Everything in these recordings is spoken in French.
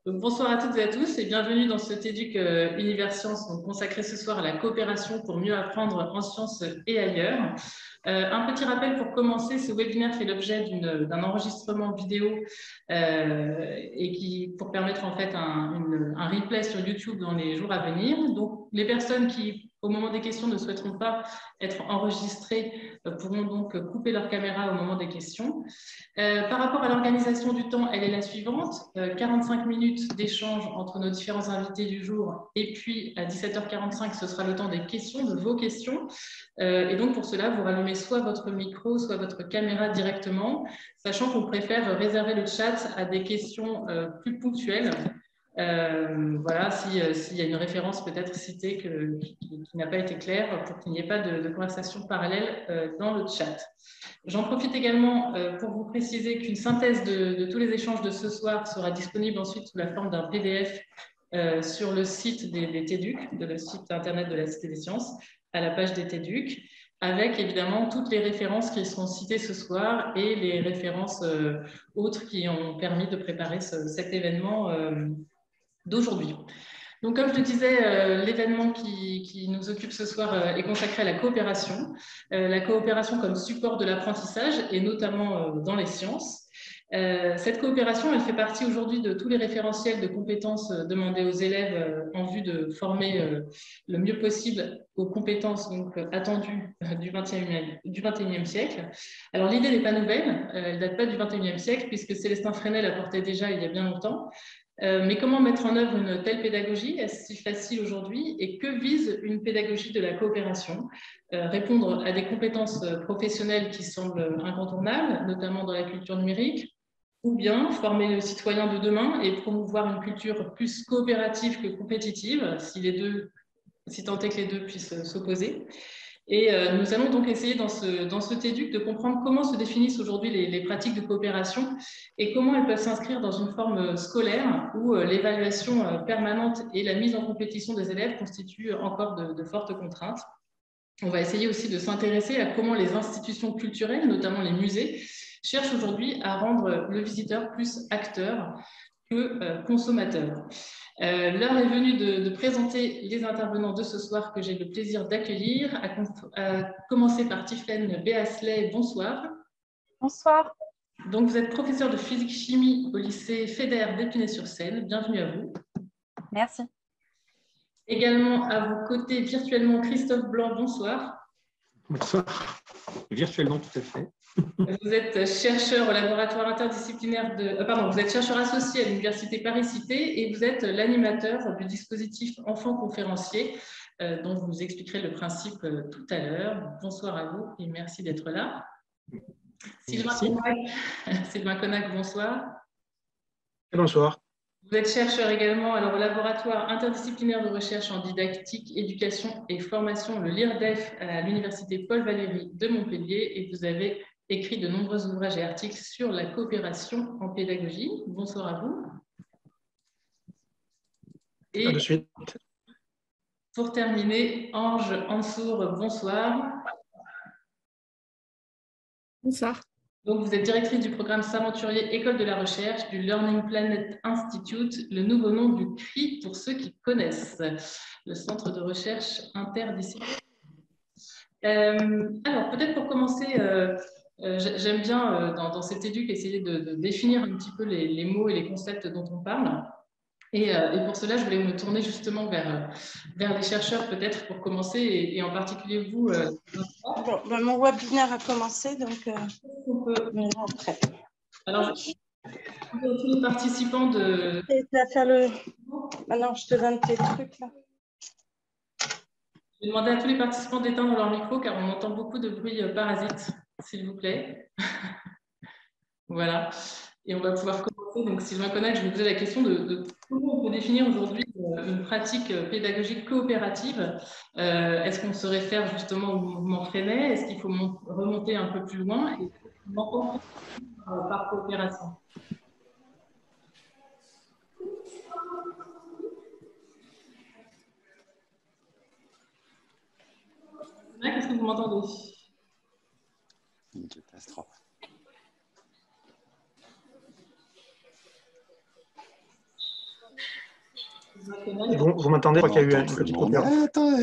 Donc, bonsoir à toutes et à tous et bienvenue dans ce TEDUC Univers Sciences consacré ce soir à la coopération pour mieux apprendre en sciences et ailleurs. Un petit rappel pour commencer, ce webinaire fait l'objet d'un enregistrement vidéo pour permettre en fait un replay sur YouTube dans les jours à venir. Donc les personnes qui au moment des questions ne souhaiteront pas être enregistrées pourront donc couper leur caméra au moment des questions. Par rapport à l'organisation du temps, elle est la suivante. 45 minutes d'échange entre nos différents invités du jour et puis à 17h45, ce sera le temps des questions, de vos questions. Et donc pour cela, vous rallumez soit votre micro, soit votre caméra directement, sachant qu'on préfère réserver le chat à des questions plus ponctuelles. Voilà, s'il y a une référence peut-être citée qui n'a pas été claire pour qu'il n'y ait pas de conversation parallèle dans le chat. J'en profite également pour vous préciser qu'une synthèse de tous les échanges de ce soir sera disponible ensuite sous la forme d'un PDF sur le site des TEDUC, le site internet de la Cité des Sciences, à la page des TEDUC, avec évidemment toutes les références qui seront citées ce soir et les références autres qui ont permis de préparer cet événement d'aujourd'hui. Donc, comme je le disais, l'événement qui nous occupe ce soir est consacré à la coopération comme support de l'apprentissage et notamment dans les sciences. Cette coopération, elle fait partie aujourd'hui de tous les référentiels de compétences demandés aux élèves en vue de former le mieux possible aux compétences donc, attendues du 21e siècle. Alors, l'idée n'est pas nouvelle, elle ne date pas du 21e siècle puisque Célestin Fresnel la portait déjà il y a bien longtemps. Mais comment mettre en œuvre une telle pédagogie? Est-ce si facile aujourd'hui? Et que vise une pédagogie de la coopération? Répondre à des compétences professionnelles qui semblent incontournables, notamment dans la culture numérique, ou bien former le citoyen de demain et promouvoir une culture plus coopérative que compétitive, si tant est que les deux puissent s'opposer. Et nous allons donc essayer dans ce TEDUC de comprendre comment se définissent aujourd'hui les pratiques de coopération et comment elles peuvent s'inscrire dans une forme scolaire où l'évaluation permanente et la mise en compétition des élèves constituent encore de fortes contraintes. On va essayer aussi de s'intéresser à comment les institutions culturelles, notamment les musées, cherchent aujourd'hui à rendre le visiteur plus acteur que consommateur. L'heure est venue de présenter les intervenants de ce soir que j'ai le plaisir d'accueillir, à commencer par Tiffaine Béasley. Bonsoir. Bonsoir. Donc, vous êtes professeur de physique-chimie au lycée Fédère d'Épinay-sur-Seine. Bienvenue à vous. Merci. Également à vos côtés, virtuellement, Christophe Blanc. Bonsoir. Bonsoir. Virtuellement, tout à fait. Vous êtes chercheur au laboratoire interdisciplinaire vous êtes chercheur associé à l'Université Paris-Cité et vous êtes l'animateur du dispositif Enfants conférenciers, dont vous nous expliquerez le principe tout à l'heure. Bonsoir à vous et merci d'être là. Sylvain Connac, bonsoir. Bonsoir. Vous êtes chercheur également au laboratoire interdisciplinaire de recherche en didactique, éducation et formation, le LIRDEF, à l'Université Paul Valéry de Montpellier, et vous avez écrit de nombreux ouvrages et articles sur la coopération en pédagogie. Bonsoir à vous. Et de suite. Pour terminer, Ange Ansour, bonsoir. Bonsoir. Donc, vous êtes directrice du programme S'Aventurier École de la Recherche du Learning Planet Institute, le nouveau nom du CRI pour ceux qui connaissent, le Centre de recherche interdisciplinaire. Alors, peut-être pour commencer, j'aime bien dans cet éduc essayer de définir un petit peu les mots et les concepts dont on parle. Et pour cela, je voulais me tourner justement vers les chercheurs peut-être pour commencer et en particulier vous. Mon webinaire a commencé, donc on peut rentrer. Alors, tous les participants de... Maintenant, je te donne tes trucs là. Je vais demander à tous les participants d'éteindre leur micro car on entend beaucoup de bruit parasite, s'il vous plaît. Voilà. Et on va pouvoir commencer. Donc, Sylvain Connac, je vais vous poser la question de comment on peut définir aujourd'hui une pratique pédagogique coopérative. Est-ce qu'on se réfère justement au mouvement Freinet? Est-ce qu'il faut remonter un peu plus loin? Et on entend par coopération. Est-ce que vous m'entendez? Une catastrophe. Vous m'entendez? Je crois qu'il y a eu une petite coupure. Attends,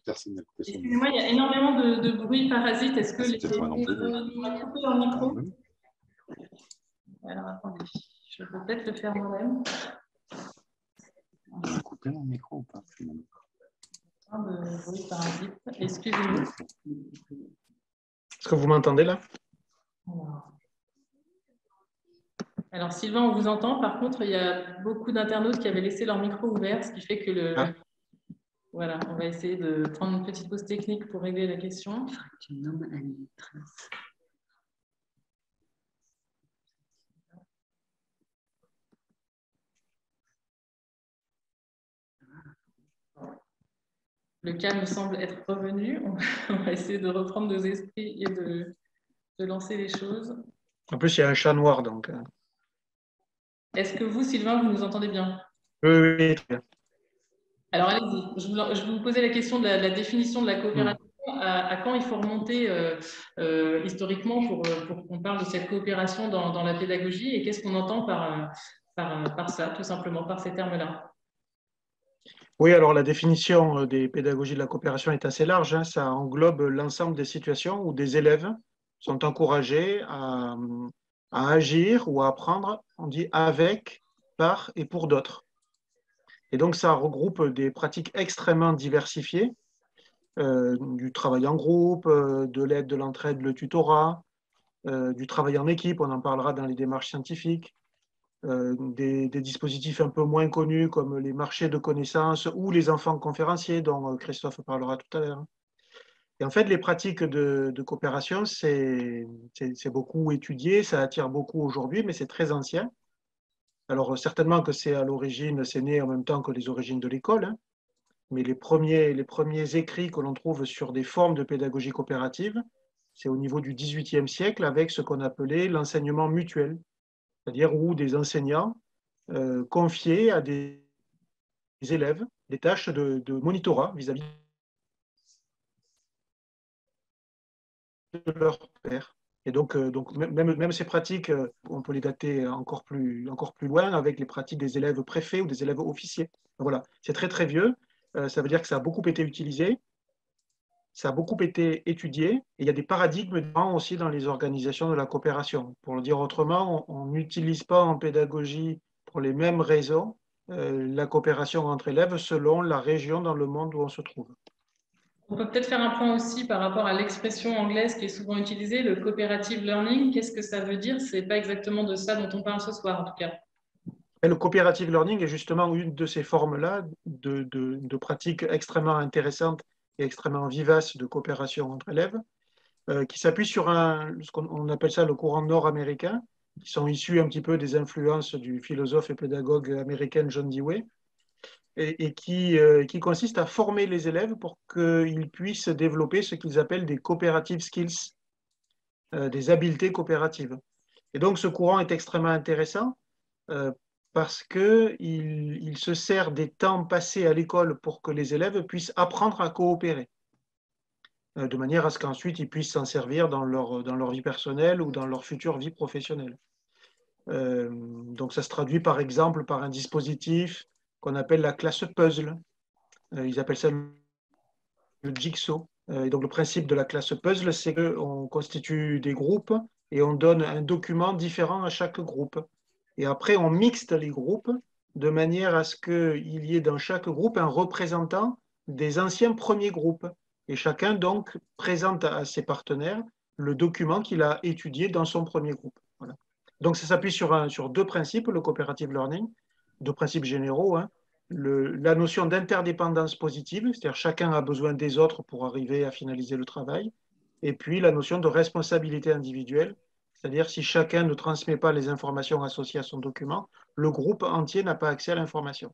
personne n'a coupé son micro. Excusez-moi, il y a énormément de bruit parasite. Est-ce que Ah, c'est peut-être moi non plus. on va couper leur micro? Ah, Alors, attendez, je peux peut-être le faire moi-même. on a coupé mon micro ou pas? De bruit parasite. Excusez-moi. Est-ce que vous m'entendez là? Alors, Sylvain, on vous entend. Par contre, il y a beaucoup d'internautes qui avaient laissé leur micro ouvert, ce qui fait que Voilà, on va essayer de prendre une petite pause technique pour régler la question. Tu nommes animatrice. Le calme semble être revenu. On va essayer de reprendre nos esprits et de lancer les choses. En plus, il y a un chat noir, donc. Est-ce que vous, Sylvain, vous nous entendez bien? Oui, très bien. Alors, allez-y. Je vais vous poser la question de la définition de la coopération. À quand il faut remonter historiquement pour qu'on parle de cette coopération dans la pédagogie et qu'est-ce qu'on entend par ça, tout simplement, par ces termes-là? Oui, alors la définition des pédagogies de la coopération est assez large, hein. Ça englobe l'ensemble des situations où des élèves sont encouragés à agir ou à apprendre, on dit avec, par et pour d'autres. Et donc ça regroupe des pratiques extrêmement diversifiées, du travail en groupe, de l'aide, de l'entraide, le tutorat, du travail en équipe, on en parlera dans les démarches scientifiques, des dispositifs un peu moins connus comme les marchés de connaissances ou les enfants conférenciers dont Christophe parlera tout à l'heure. Et en fait, les pratiques de coopération, c'est beaucoup étudié, ça attire beaucoup aujourd'hui, mais c'est très ancien. Alors certainement que c'est à l'origine, c'est né en même temps que les origines de l'école, hein, mais les premiers écrits que l'on trouve sur des formes de pédagogie coopérative, c'est au niveau du XVIIIe siècle avec ce qu'on appelait l'enseignement mutuel, c'est-à-dire où des enseignants confiaient à des élèves des tâches de monitorat vis-à-vis de leur père. Et donc même ces pratiques, on peut les dater encore plus loin avec les pratiques des élèves préfets ou des élèves officiers. Donc voilà, c'est très très vieux. Ça veut dire que ça a beaucoup été utilisé, ça a beaucoup été étudié, et il y a des paradigmes aussi dans les organisations de la coopération. Pour le dire autrement, on n'utilise pas en pédagogie pour les mêmes raisons la coopération entre élèves selon la région dans le monde où on se trouve. On peut peut-être faire un point aussi par rapport à l'expression anglaise qui est souvent utilisée, le cooperative learning. Qu'est-ce que ça veut dire? Ce n'est pas exactement de ça dont on parle ce soir, en tout cas. Et le cooperative learning est justement une de ces formes-là de pratiques extrêmement intéressantes et extrêmement vivaces de coopération entre élèves, qui s'appuie sur ce qu'on appelle ça le courant nord-américain, qui sont issus un petit peu des influences du philosophe et pédagogue américain John Dewey, et qui consiste à former les élèves pour qu'ils puissent développer ce qu'ils appellent des cooperative skills, des habiletés coopératives. Et donc ce courant est extrêmement intéressant parce qu'il se sert des temps passés à l'école pour que les élèves puissent apprendre à coopérer, de manière à ce qu'ensuite ils puissent s'en servir dans leur vie personnelle ou dans leur future vie professionnelle. Donc ça se traduit par exemple par un dispositif qu'on appelle la classe puzzle. Ils appellent ça le jigsaw. Et donc le principe de la classe puzzle, c'est qu'on constitue des groupes et on donne un document différent à chaque groupe. Et après, on mixte les groupes de manière à ce qu'il y ait dans chaque groupe un représentant des anciens premiers groupes. Et chacun donc présente à ses partenaires le document qu'il a étudié dans son premier groupe. Voilà. Donc ça s'appuie sur deux principes, le cooperative learning, deux principes généraux, hein. La notion d'interdépendance positive, c'est-à-dire chacun a besoin des autres pour arriver à finaliser le travail, et puis la notion de responsabilité individuelle, c'est-à-dire si chacun ne transmet pas les informations associées à son document, le groupe entier n'a pas accès à l'information.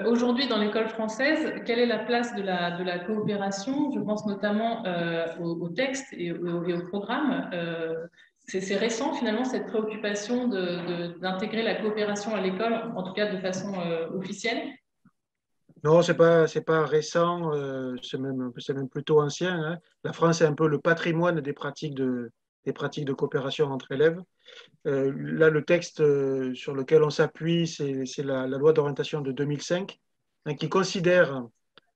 Aujourd'hui, dans l'école française, quelle est la place de la coopération? Je pense notamment au texte et au programme. C'est récent, finalement, cette préoccupation d'intégrer la coopération à l'école, en tout cas de façon officielle? Non, c'est pas récent, c'est même plutôt ancien, hein. La France est un peu le patrimoine des pratiques des pratiques de coopération entre élèves. Là, le texte sur lequel on s'appuie, c'est la loi d'orientation de 2005, hein, qui considère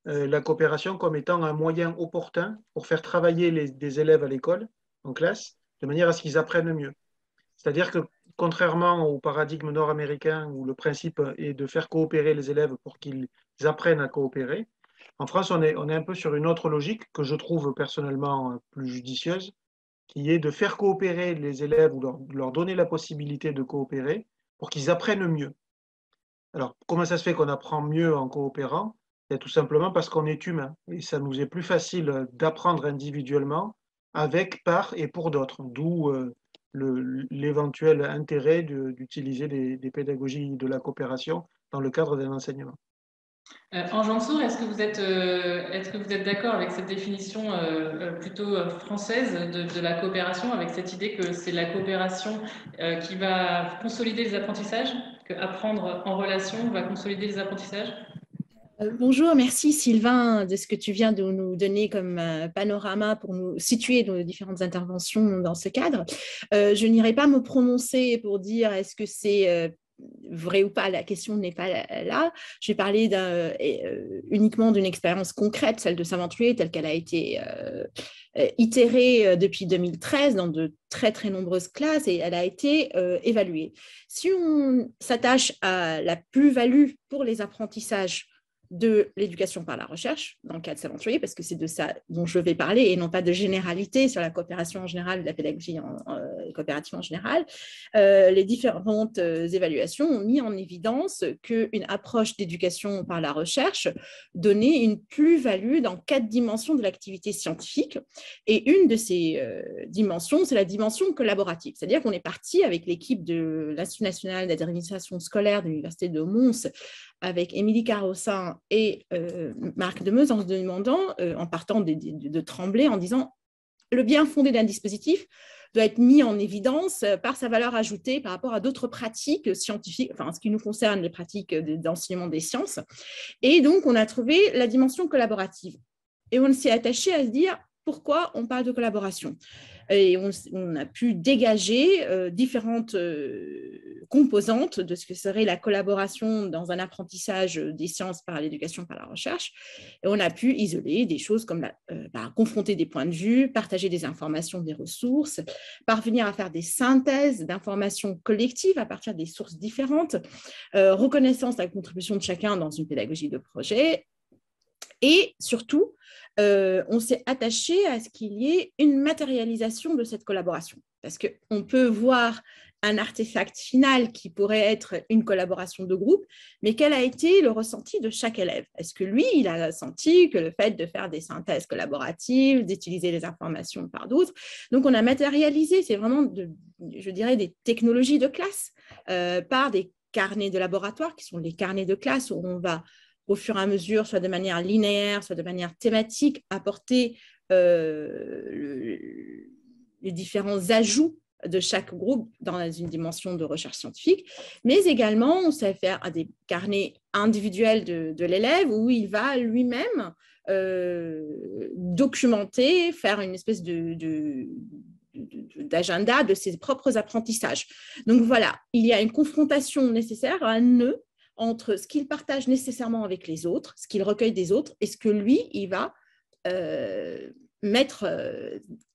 la coopération comme étant un moyen opportun pour faire travailler des élèves à l'école, en classe, de manière à ce qu'ils apprennent mieux. C'est-à-dire que contrairement au paradigme nord-américain où le principe est de faire coopérer les élèves pour qu'ils apprennent à coopérer, en France, on est un peu sur une autre logique que je trouve personnellement plus judicieuse, qui est de faire coopérer les élèves ou leur donner la possibilité de coopérer pour qu'ils apprennent mieux. Alors, comment ça se fait qu'on apprend mieux en coopérant? C'est tout simplement parce qu'on est humain et ça nous est plus facile d'apprendre individuellement avec, par et pour d'autres, d'où l'éventuel intérêt d'utiliser des pédagogies de la coopération dans le cadre d'un enseignement. Anne-Jansour, est-ce que vous êtes d'accord avec cette définition plutôt française de la coopération, avec cette idée que c'est la coopération qui va consolider les apprentissages, que apprendre en relation va consolider les apprentissages? Bonjour, merci Sylvain de ce que tu viens de nous donner comme panorama pour nous situer nos différentes interventions dans ce cadre. Je n'irai pas me prononcer pour dire est-ce que c'est vrai ou pas, la question n'est pas là. Je vais parler uniquement d'une expérience concrète, celle de Saint-Ventrué, telle qu'elle a été itérée depuis 2013 dans de très très nombreuses classes et elle a été évaluée. Si on s'attache à la plus-value pour les apprentissages de l'éducation par la recherche, dans le cas de Saint-Ventrué, parce que c'est de ça dont je vais parler, et non pas de généralité sur la coopération en général, de la pédagogie coopérative en général, les différentes évaluations ont mis en évidence qu'une approche d'éducation par la recherche donnait une plus-value dans 4 dimensions de l'activité scientifique, et une de ces dimensions, c'est la dimension collaborative, c'est-à-dire qu'on est parti avec l'équipe de l'Institut national d'administration scolaire de l'Université de Mons, avec Émilie Carossin et Marc Demeuse, en se demandant, en partant de Tremblay, en disant le bien fondé d'un dispositif doit être mis en évidence par sa valeur ajoutée par rapport à d'autres pratiques scientifiques, enfin, en ce qui nous concerne, les pratiques d'enseignement des sciences. Et donc, on a trouvé la dimension collaborative. Et on s'est attaché à se dire pourquoi on parle de collaboration. Et on a pu dégager différentes composantes de ce que serait la collaboration dans un apprentissage des sciences par l'éducation par la recherche. Et on a pu isoler des choses comme confronter des points de vue, partager des informations, des ressources, parvenir à faire des synthèses d'informations collectives à partir des sources différentes, reconnaissance de la contribution de chacun dans une pédagogie de projet. Et surtout, on s'est attaché à ce qu'il y ait une matérialisation de cette collaboration. Parce qu'on peut voir un artefact final qui pourrait être une collaboration de groupe, mais quel a été le ressenti de chaque élève? Est-ce que lui, il a senti que le fait de faire des synthèses collaboratives, d'utiliser les informations par d'autres, donc on a matérialisé, c'est vraiment, je dirais, des technologies de classe par des carnets de laboratoire qui sont les carnets de classe où on va au fur et à mesure, soit de manière linéaire, soit de manière thématique, apporter les différents ajouts de chaque groupe dans une dimension de recherche scientifique, mais également, on sait faire des carnets individuels de l'élève où il va lui-même documenter, faire une espèce d'agenda de ses propres apprentissages. Donc voilà, il y a une confrontation nécessaire, un nœud entre ce qu'il partage nécessairement avec les autres, ce qu'il recueille des autres, et ce que lui, il va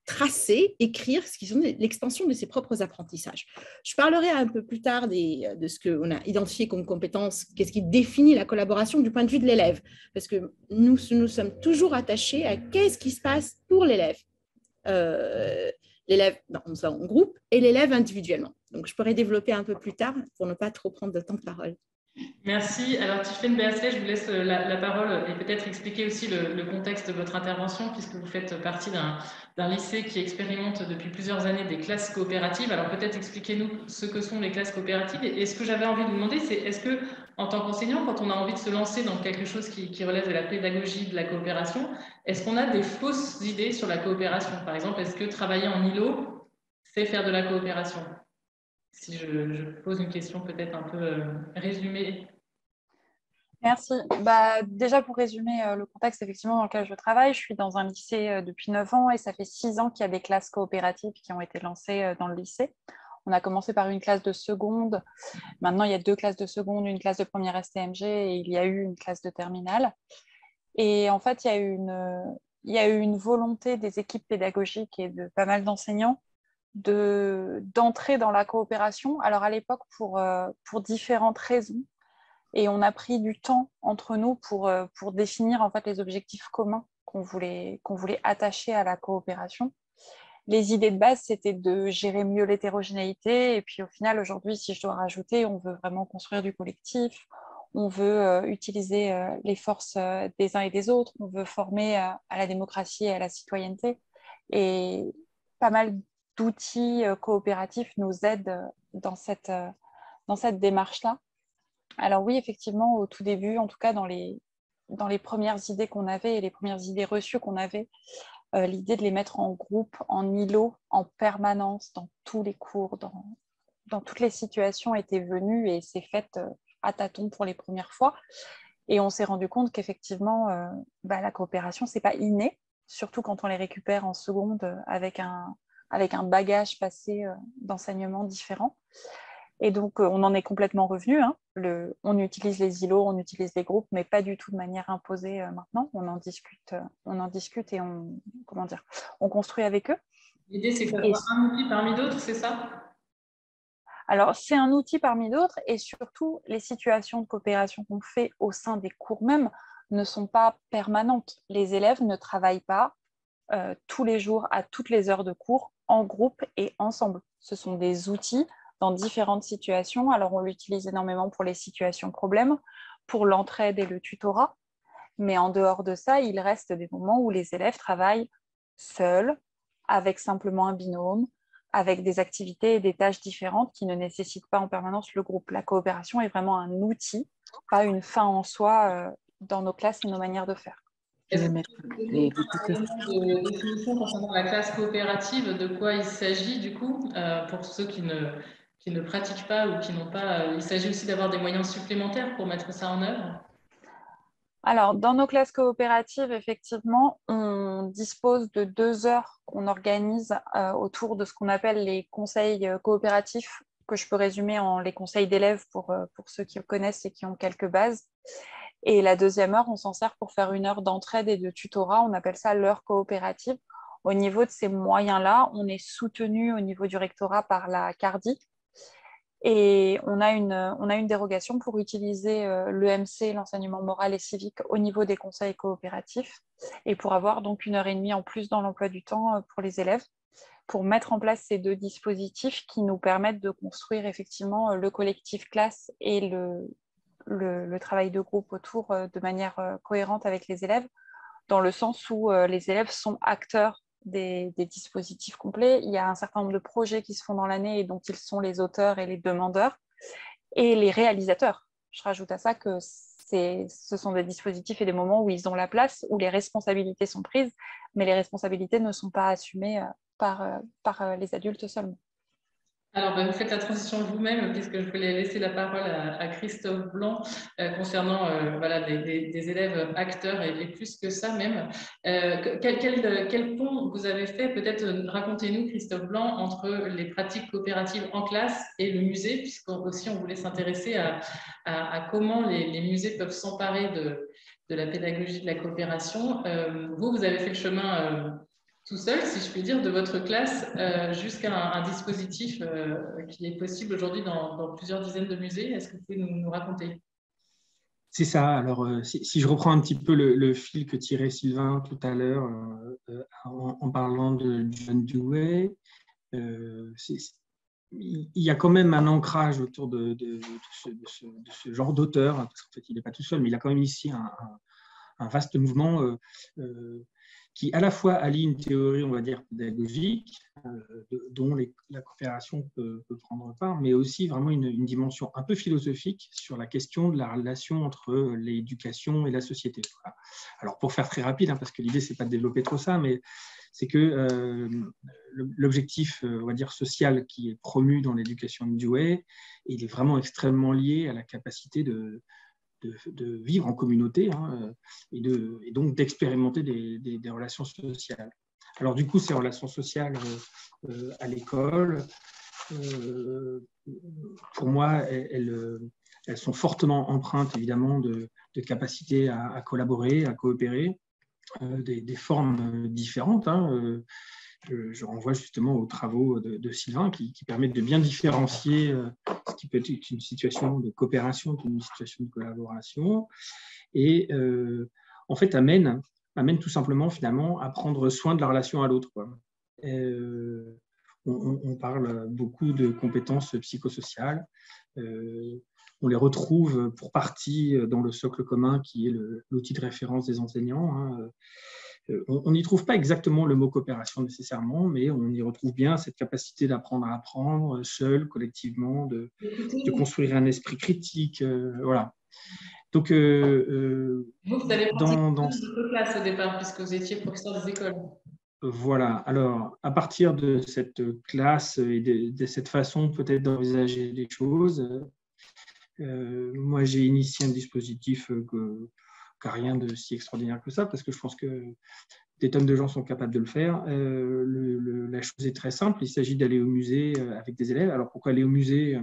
tracer, écrire, ce qui sont l'extension de ses propres apprentissages. Je parlerai un peu plus tard de ce qu'on a identifié comme compétence, qu'est-ce qui définit la collaboration du point de vue de l'élève, parce que nous sommes toujours attachés à qu'est-ce qui se passe pour l'élève. L'élève dans un groupe et l'élève individuellement. Donc, je pourrais développer un peu plus tard pour ne pas trop prendre de temps de parole. Merci. Alors, Tiffaine Beasley, je vous laisse la parole et peut-être expliquer aussi le contexte de votre intervention, puisque vous faites partie d'un lycée qui expérimente depuis plusieurs années des classes coopératives. Alors, peut-être expliquez-nous ce que sont les classes coopératives. Et ce que j'avais envie de vous demander, c'est est-ce que, en tant qu'enseignant, quand on a envie de se lancer dans quelque chose qui relève de la pédagogie de la coopération, est-ce qu'on a des fausses idées sur la coopération? Par exemple, est-ce que travailler en îlot, c'est faire de la coopération? Si je pose une question peut-être un peu résumée. Merci. Déjà, pour résumer le contexte effectivement dans lequel je travaille, je suis dans un lycée depuis 9 ans et ça fait 6 ans qu'il y a des classes coopératives qui ont été lancées dans le lycée. On a commencé par une classe de seconde. Maintenant, il y a 2 classes de seconde, une classe de première STMG et il y a eu une classe de terminale. Et en fait, il y a eu une volonté des équipes pédagogiques et de pas mal d'enseignants d'entrer dans la coopération. Alors à l'époque, pour différentes raisons. Et on a pris du temps entre nous pour définir en fait les objectifs communs qu'on voulait attacher à la coopération. Les idées de base, c'était de gérer mieux l'hétérogénéité. Et puis au final, aujourd'hui, si je dois rajouter, on veut vraiment construire du collectif. On veut utiliser les forces des uns et des autres. On veut former à la démocratie et à la citoyenneté. Et pas mal d'outils coopératifs nous aident dans cette démarche-là. Alors oui, effectivement, au tout début, en tout cas dans les premières idées qu'on avait et les premières idées reçues qu'on avait, l'idée de les mettre en groupe, en îlot, en permanence, dans tous les cours, dans toutes les situations était venue et s'est faite à tâtons pour les premières fois. Et on s'est rendu compte qu'effectivement, la coopération, ce n'est pas inné, surtout quand on les récupère en seconde avec un bagage passé d'enseignements différents. Et donc, on en est complètement revenu. Hein. On utilise les îlots, on utilise les groupes, mais pas du tout de manière imposée maintenant. On en discute et on construit avec eux. L'idée, c'est qu'on voit un outil parmi d'autres, c'est ça? Alors, c'est un outil parmi d'autres et surtout, les situations de coopération qu'on fait au sein des cours même ne sont pas permanentes. Les élèves ne travaillent pas tous les jours, à toutes les heures de cours, en groupe et ensemble. Ce sont des outils dans différentes situations. Alors, on l'utilise énormément pour les situations problèmes, pour l'entraide et le tutorat. Mais en dehors de ça, il reste des moments où les élèves travaillent seuls, avec simplement un binôme, avec des activités et des tâches différentes qui ne nécessitent pas en permanence le groupe. La coopération est vraiment un outil, pas une fin en soi dans nos classes et nos manières de faire. Est-ce que vous pouvez donner de définition concernant la classe coopérative, de quoi il s'agit du coup, pour ceux qui ne pratiquent pas ou qui n'ont pas... il s'agit aussi d'avoir des moyens supplémentaires pour mettre ça en œuvre? Alors, dans nos classes coopératives, effectivement, on dispose de 2 heures qu'on organise autour de ce qu'on appelle les conseils coopératifs, que je peux résumer en les conseils d'élèves pour ceux qui connaissent et qui ont quelques bases. Et la 2e heure, on s'en sert pour faire 1 heure d'entraide et de tutorat. On appelle ça l'heure coopérative. Au niveau de ces moyens-là, on est soutenu au niveau du rectorat par la CARDI. Et on a une dérogation pour utiliser l'EMC, l'enseignement moral et civique, au niveau des conseils coopératifs et pour avoir donc 1 heure et demie en plus dans l'emploi du temps pour les élèves, pour mettre en place ces 2 dispositifs qui nous permettent de construire effectivement le collectif classe et le travail de groupe autour de manière cohérente avec les élèves, dans le sens où les élèves sont acteurs des dispositifs complets. Il y a un certain nombre de projets qui se font dans l'année et dont ils sont les auteurs et les demandeurs et les réalisateurs. Je rajoute à ça que ce sont des dispositifs et des moments où ils ont la place, où les responsabilités sont prises, mais les responsabilités ne sont pas assumées par les adultes seulement. Alors, vous faites la transition vous-même, puisque je voulais laisser la parole à Christophe Blanc concernant des élèves acteurs et plus que ça même. Quel pont vous avez fait? Peut-être racontez-nous, Christophe Blanc, entre les pratiques coopératives en classe et le musée, puisqu'aussi on voulait s'intéresser à comment les musées peuvent s'emparer de la pédagogie de la coopération. Vous avez fait le chemin tout seul, si je puis dire, de votre classe jusqu'à un dispositif qui est possible aujourd'hui dans plusieurs dizaines de musées. Est-ce que vous pouvez nous raconter? C'est ça. Alors, si je reprends un petit peu le fil que tirait Sylvain tout à l'heure en parlant de John Dewey, il y a quand même un ancrage autour de ce genre d'auteur, parce qu'en fait, il n'est pas tout seul, mais il a quand même ici un vaste mouvement qui à la fois allie une théorie, on va dire, pédagogique, dont la coopération peut prendre part, mais aussi vraiment une dimension un peu philosophique sur la question de la relation entre l'éducation et la société. Voilà. Alors, pour faire très rapide, parce que l'idée, ce n'est pas de développer trop ça, mais c'est que l'objectif, on va dire, social qui est promu dans l'éducation de Dewey, il est vraiment extrêmement lié à la capacité de de vivre en communauté hein, et donc d'expérimenter des relations sociales. Alors du coup, ces relations sociales à l'école, pour moi, elles sont fortement empreintes évidemment de capacité à collaborer, à coopérer, des formes différentes. Hein, je renvoie justement aux travaux de Sylvain qui permettent de bien différencier ce qui peut être une situation de coopération d'une situation de collaboration et en fait amène tout simplement finalement à prendre soin de la relation à l'autre. On parle beaucoup de compétences psychosociales. On les retrouve pour partie dans le socle commun qui est l'outil de référence des enseignants. Hein. On n'y trouve pas exactement le mot coopération nécessairement, mais on y retrouve bien cette capacité d'apprendre à apprendre, seul, collectivement, de construire un esprit critique. Voilà. Donc, vous avez pensé dans votre classe au départ, puisque vous étiez professeur des écoles. Voilà. Alors, à partir de cette classe et de cette façon peut-être d'envisager les choses, moi, j'ai initié un dispositif qui n'a rien de si extraordinaire que ça, parce que je pense que des tonnes de gens sont capables de le faire. La chose est très simple, il s'agit d'aller au musée avec des élèves. Alors, pourquoi aller au musée?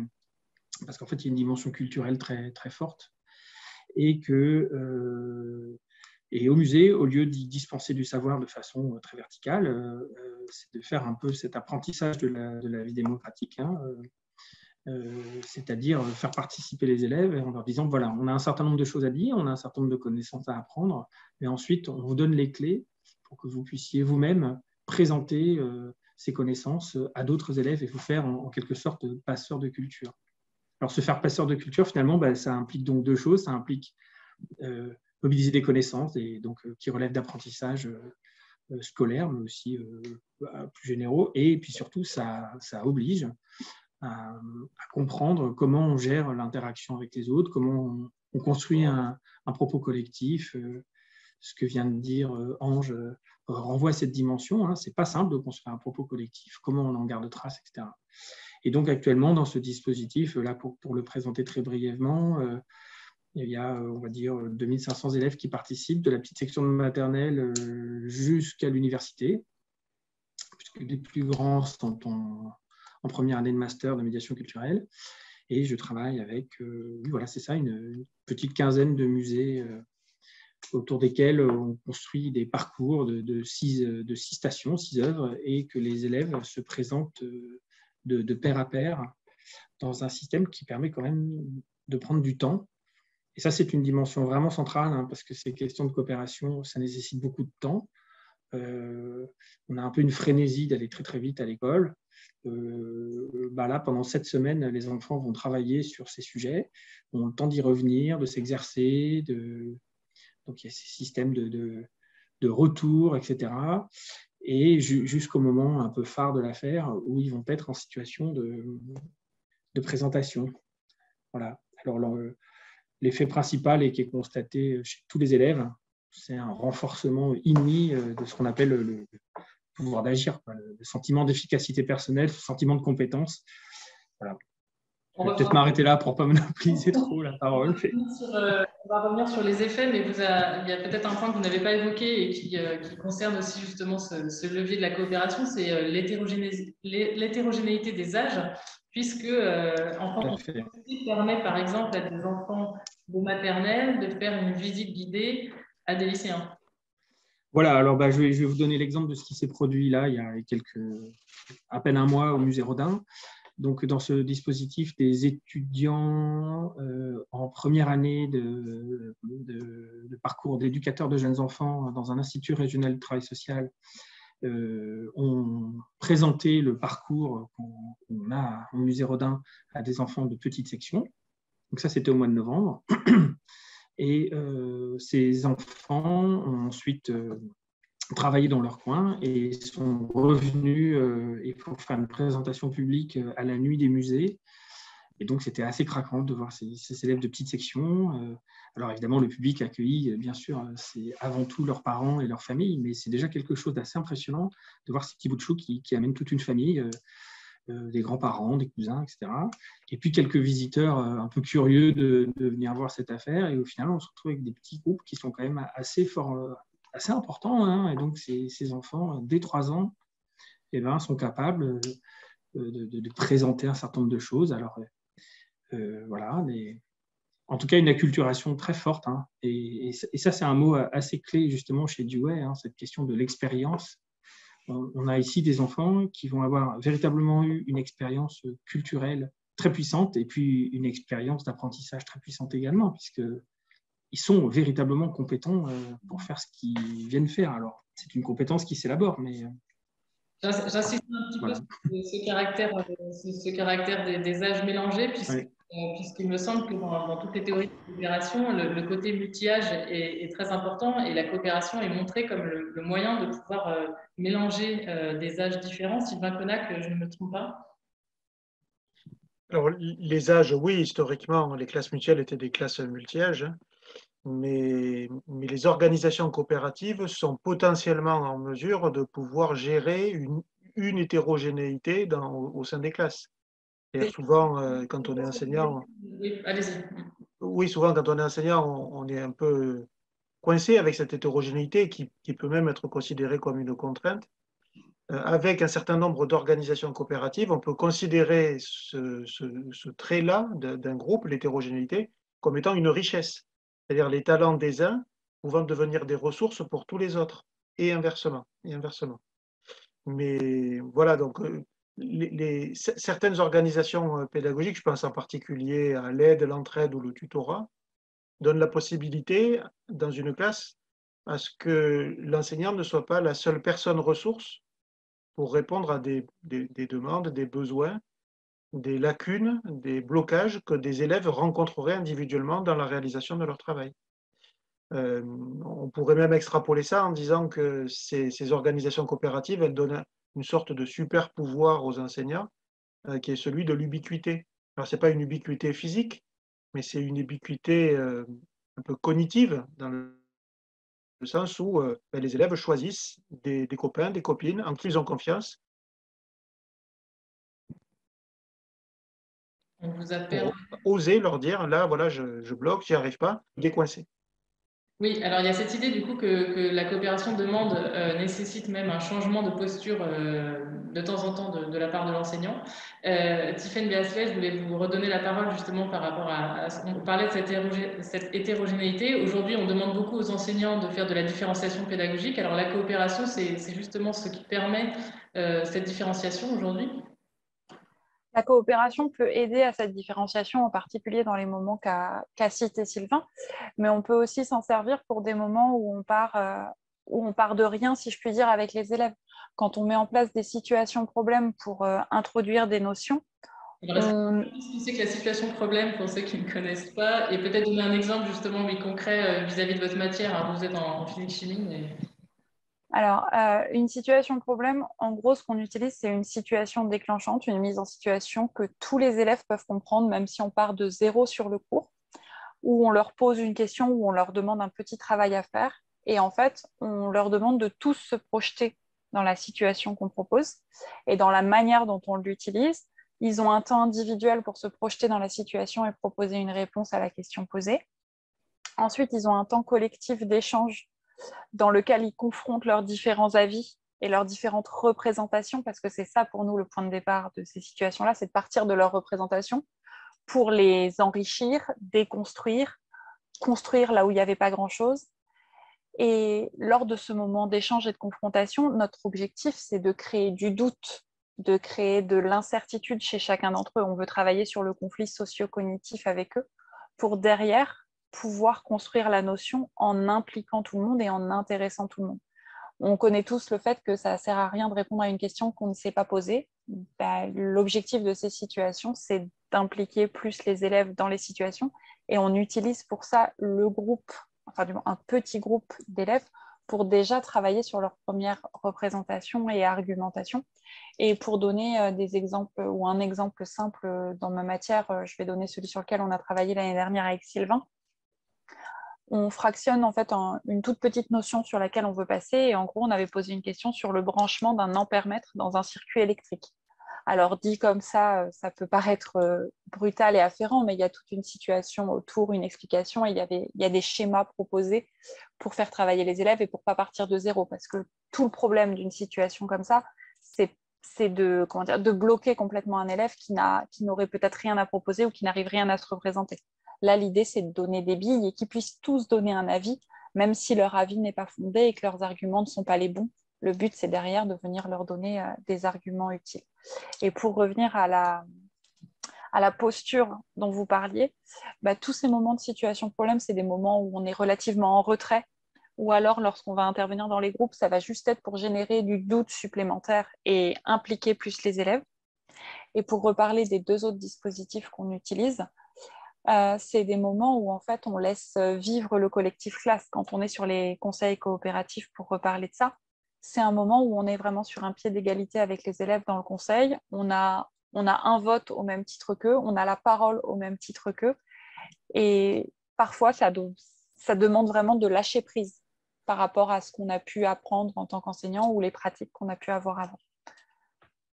Parce qu'en fait, il y a une dimension culturelle très, très forte. Et au musée, au lieu d'y dispenser du savoir de façon très verticale, c'est de faire un peu cet apprentissage de la vie démocratique, hein, c'est-à-dire faire participer les élèves en leur disant, voilà, on a un certain nombre de choses à dire, on a un certain nombre de connaissances à apprendre, mais ensuite, on vous donne les clés pour que vous puissiez vous-même présenter ces connaissances à d'autres élèves et vous faire en quelque sorte passeur de culture. Alors, se faire passeur de culture, finalement, ça implique donc deux choses. Ça implique mobiliser des connaissances qui relèvent d'apprentissage scolaire, mais aussi plus généraux. Et puis surtout, ça oblige à comprendre comment on gère l'interaction avec les autres, comment on construit un propos collectif. Ce que vient de dire Ange renvoie à cette dimension. Hein. Ce n'est pas simple de construire un propos collectif, comment on en garde trace, etc. Et donc actuellement, dans ce dispositif, là pour le présenter très brièvement, il y a, on va dire, 2500 élèves qui participent de la petite section de maternelle jusqu'à l'université, puisque les plus grands sont en première année de master de médiation culturelle. Et je travaille avec, voilà, c'est ça, une petite quinzaine de musées autour desquels on construit des parcours de 6 stations, 6 œuvres, et que les élèves se présentent de pair à pair dans un système qui permet quand même de prendre du temps. Et ça, c'est une dimension vraiment centrale, hein, parce que ces questions de coopération, ça nécessite beaucoup de temps. On a un peu une frénésie d'aller très très vite à l'école. Là, pendant 7 semaines, les enfants vont travailler sur ces sujets, ont le temps d'y revenir, de s'exercer, donc il y a ces systèmes de retour, etc. Et jusqu'au moment un peu phare de l'affaire où ils vont être en situation de présentation. Voilà. Alors, l'effet principal et qui est constaté chez tous les élèves, c'est un renforcement inouï de ce qu'on appelle le pouvoir d'agir, le sentiment d'efficacité personnelle, le sentiment de compétence. Voilà. Je vais peut-être m'arrêter là pour ne pas monopoliser trop la parole. On va revenir sur les effets, mais il y a peut-être un point que vous n'avez pas évoqué et qui concerne aussi justement ce levier de la coopération, c'est l'hétérogénéité des âges, puisque enfant permet par exemple à des enfants de maternelle de faire une visite guidée à des lycéens. Voilà, alors je vais vous donner l'exemple de ce qui s'est produit là il y a à peine un mois au musée Rodin. Donc, dans ce dispositif, des étudiants en première année de parcours d'éducateurs de jeunes enfants dans un institut régional de travail social ont présenté le parcours qu'on a au musée Rodin à des enfants de petite section. Donc ça, c'était au mois de novembre. Et ces enfants ont ensuite travaillé dans leur coin et sont revenus pour faire une présentation publique à la nuit des musées. Et donc, c'était assez craquant de voir ces élèves de petite section. Alors, évidemment, le public accueilli, bien sûr, c'est avant tout leurs parents et leurs familles, mais c'est déjà quelque chose d'assez impressionnant de voir ces petits bouts de chou qui amènent toute une famille. des grands-parents, des cousins, etc. Et puis quelques visiteurs un peu curieux de venir voir cette affaire. Et au final, on se retrouve avec des petits groupes qui sont quand même assez importants. Hein. Et donc, ces enfants, dès 3 ans, eh ben, sont capables de présenter un certain nombre de choses. Alors, voilà, en tout cas, une acculturation très forte. Hein. Et ça, c'est un mot assez clé, justement, chez Dewey, hein, cette question de l'expérience. On a ici des enfants qui vont avoir véritablement eu une expérience culturelle très puissante et puis une expérience d'apprentissage très puissante également, puisqu'ils sont véritablement compétents pour faire ce qu'ils viennent faire. Alors, c'est une compétence qui s'élabore, mais... J'insiste un petit peu sur ce caractère des âges mélangés, puisqu'il me semble que dans toutes les théories de coopération, le côté multi-âge est très important et la coopération est montrée comme le moyen de pouvoir mélanger des âges différents. Sylvain Connac, je ne me trompe pas? Alors, les âges, oui, historiquement, les classes mutuelles étaient des classes multi-âges, hein, mais les organisations coopératives sont potentiellement en mesure de pouvoir gérer une hétérogénéité au sein des classes. Et souvent, quand on est enseignant, Oui, allez-y. oui, souvent, quand on est enseignant, on est un peu coincé avec cette hétérogénéité qui peut même être considérée comme une contrainte. Avec un certain nombre d'organisations coopératives, on peut considérer ce trait-là d'un groupe, l'hétérogénéité, comme étant une richesse. C'est-à-dire les talents des uns pouvant devenir des ressources pour tous les autres, et inversement. Mais voilà, donc certaines organisations pédagogiques, je pense en particulier à l'aide, l'entraide ou le tutorat, donnent la possibilité dans une classe à ce que l'enseignant ne soit pas la seule personne ressource pour répondre à des demandes, des besoins, des lacunes, des blocages que des élèves rencontreraient individuellement dans la réalisation de leur travail. On pourrait même extrapoler ça en disant que ces organisations coopératives, elles donnent une sorte de super pouvoir aux enseignants, qui est celui de l'ubiquité. Alors, ce n'est pas une ubiquité physique, mais c'est une ubiquité un peu cognitive, dans le sens où les élèves choisissent des copains, des copines en qui ils ont confiance. On vous a perdu. Oser leur dire, là, voilà, je bloque, j'y arrive pas, décoincé. Oui, alors il y a cette idée du coup que la coopération demande nécessite même un changement de posture de temps en temps de la part de l'enseignant. Tiffaine Béasley, je voulais vous redonner la parole justement par rapport on parlait de cette hétérogénéité. Aujourd'hui, on demande beaucoup aux enseignants de faire de la différenciation pédagogique. Alors la coopération, c'est justement ce qui permet cette différenciation aujourd'hui. La coopération peut aider à cette différenciation, en particulier dans les moments qu'a cité Sylvain, mais on peut aussi s'en servir pour des moments où on part de rien, si je puis dire, avec les élèves. Quand on met en place des situations problèmes pour introduire des notions. Alors, ce que c'est que la situation problème pour ceux qui ne connaissent pas, et peut-être donner un exemple justement concret vis-à-vis de votre matière. Alors, vous êtes en physique-chimie, mais... Alors, une situation problème, en gros, ce qu'on utilise, c'est une situation déclenchante, une mise en situation que tous les élèves peuvent comprendre, même si on part de zéro sur le cours, où on leur pose une question, où on leur demande un petit travail à faire. Et en fait, on leur demande de tous se projeter dans la situation qu'on propose et dans la manière dont on l'utilise. Ils ont un temps individuel pour se projeter dans la situation et proposer une réponse à la question posée. Ensuite, ils ont un temps collectif d'échange dans lequel ils confrontent leurs différents avis et leurs différentes représentations, parce que c'est ça pour nous le point de départ de ces situations-là, c'est de partir de leurs représentations pour les enrichir, déconstruire, construire là où il n'y avait pas grand-chose. Et lors de ce moment d'échange et de confrontation, notre objectif, c'est de créer du doute, de créer de l'incertitude chez chacun d'entre eux. On veut travailler sur le conflit socio-cognitif avec eux pour derrière pouvoir construire la notion en impliquant tout le monde et en intéressant tout le monde. On connaît tous le fait que ça ne sert à rien de répondre à une question qu'on ne sait pas poser. L'objectif de ces situations, c'est d'impliquer plus les élèves dans les situations et on utilise pour ça le groupe, enfin du moins un petit groupe d'élèves pour déjà travailler sur leur première représentation et argumentation. Et pour donner des exemples ou un exemple simple dans ma matière, je vais donner celui sur lequel on a travaillé l'année dernière avec Sylvain. On fractionne en fait une toute petite notion sur laquelle on veut passer et en gros on avait posé une question sur le branchement d'un ampèremètre dans un circuit électrique. Alors dit comme ça peut paraître brutal et afférent, mais il y a toute une situation autour, une explication, et il y a des schémas proposés pour faire travailler les élèves et pour ne pas partir de zéro, parce que tout le problème d'une situation comme ça, c'est de bloquer complètement un élève qui n'aurait peut-être rien à proposer ou qui n'arrive rien à se représenter. Là, l'idée, c'est de donner des billes et qu'ils puissent tous donner un avis, même si leur avis n'est pas fondé et que leurs arguments ne sont pas les bons. Le but, c'est derrière de venir leur donner des arguments utiles. Et pour revenir à la posture dont vous parliez, tous ces moments de situation problème, c'est des moments où on est relativement en retrait, ou alors lorsqu'on va intervenir dans les groupes, ça va juste être pour générer du doute supplémentaire et impliquer plus les élèves. Et pour reparler des 2 autres dispositifs qu'on utilise, c'est des moments où en fait on laisse vivre le collectif classe. Quand on est sur les conseils coopératifs, pour reparler de ça, c'est un moment où on est vraiment sur un pied d'égalité avec les élèves dans le conseil. On a un vote au même titre qu'eux, on a la parole au même titre qu'eux. Et parfois, ça demande vraiment de lâcher prise par rapport à ce qu'on a pu apprendre en tant qu'enseignant ou les pratiques qu'on a pu avoir avant.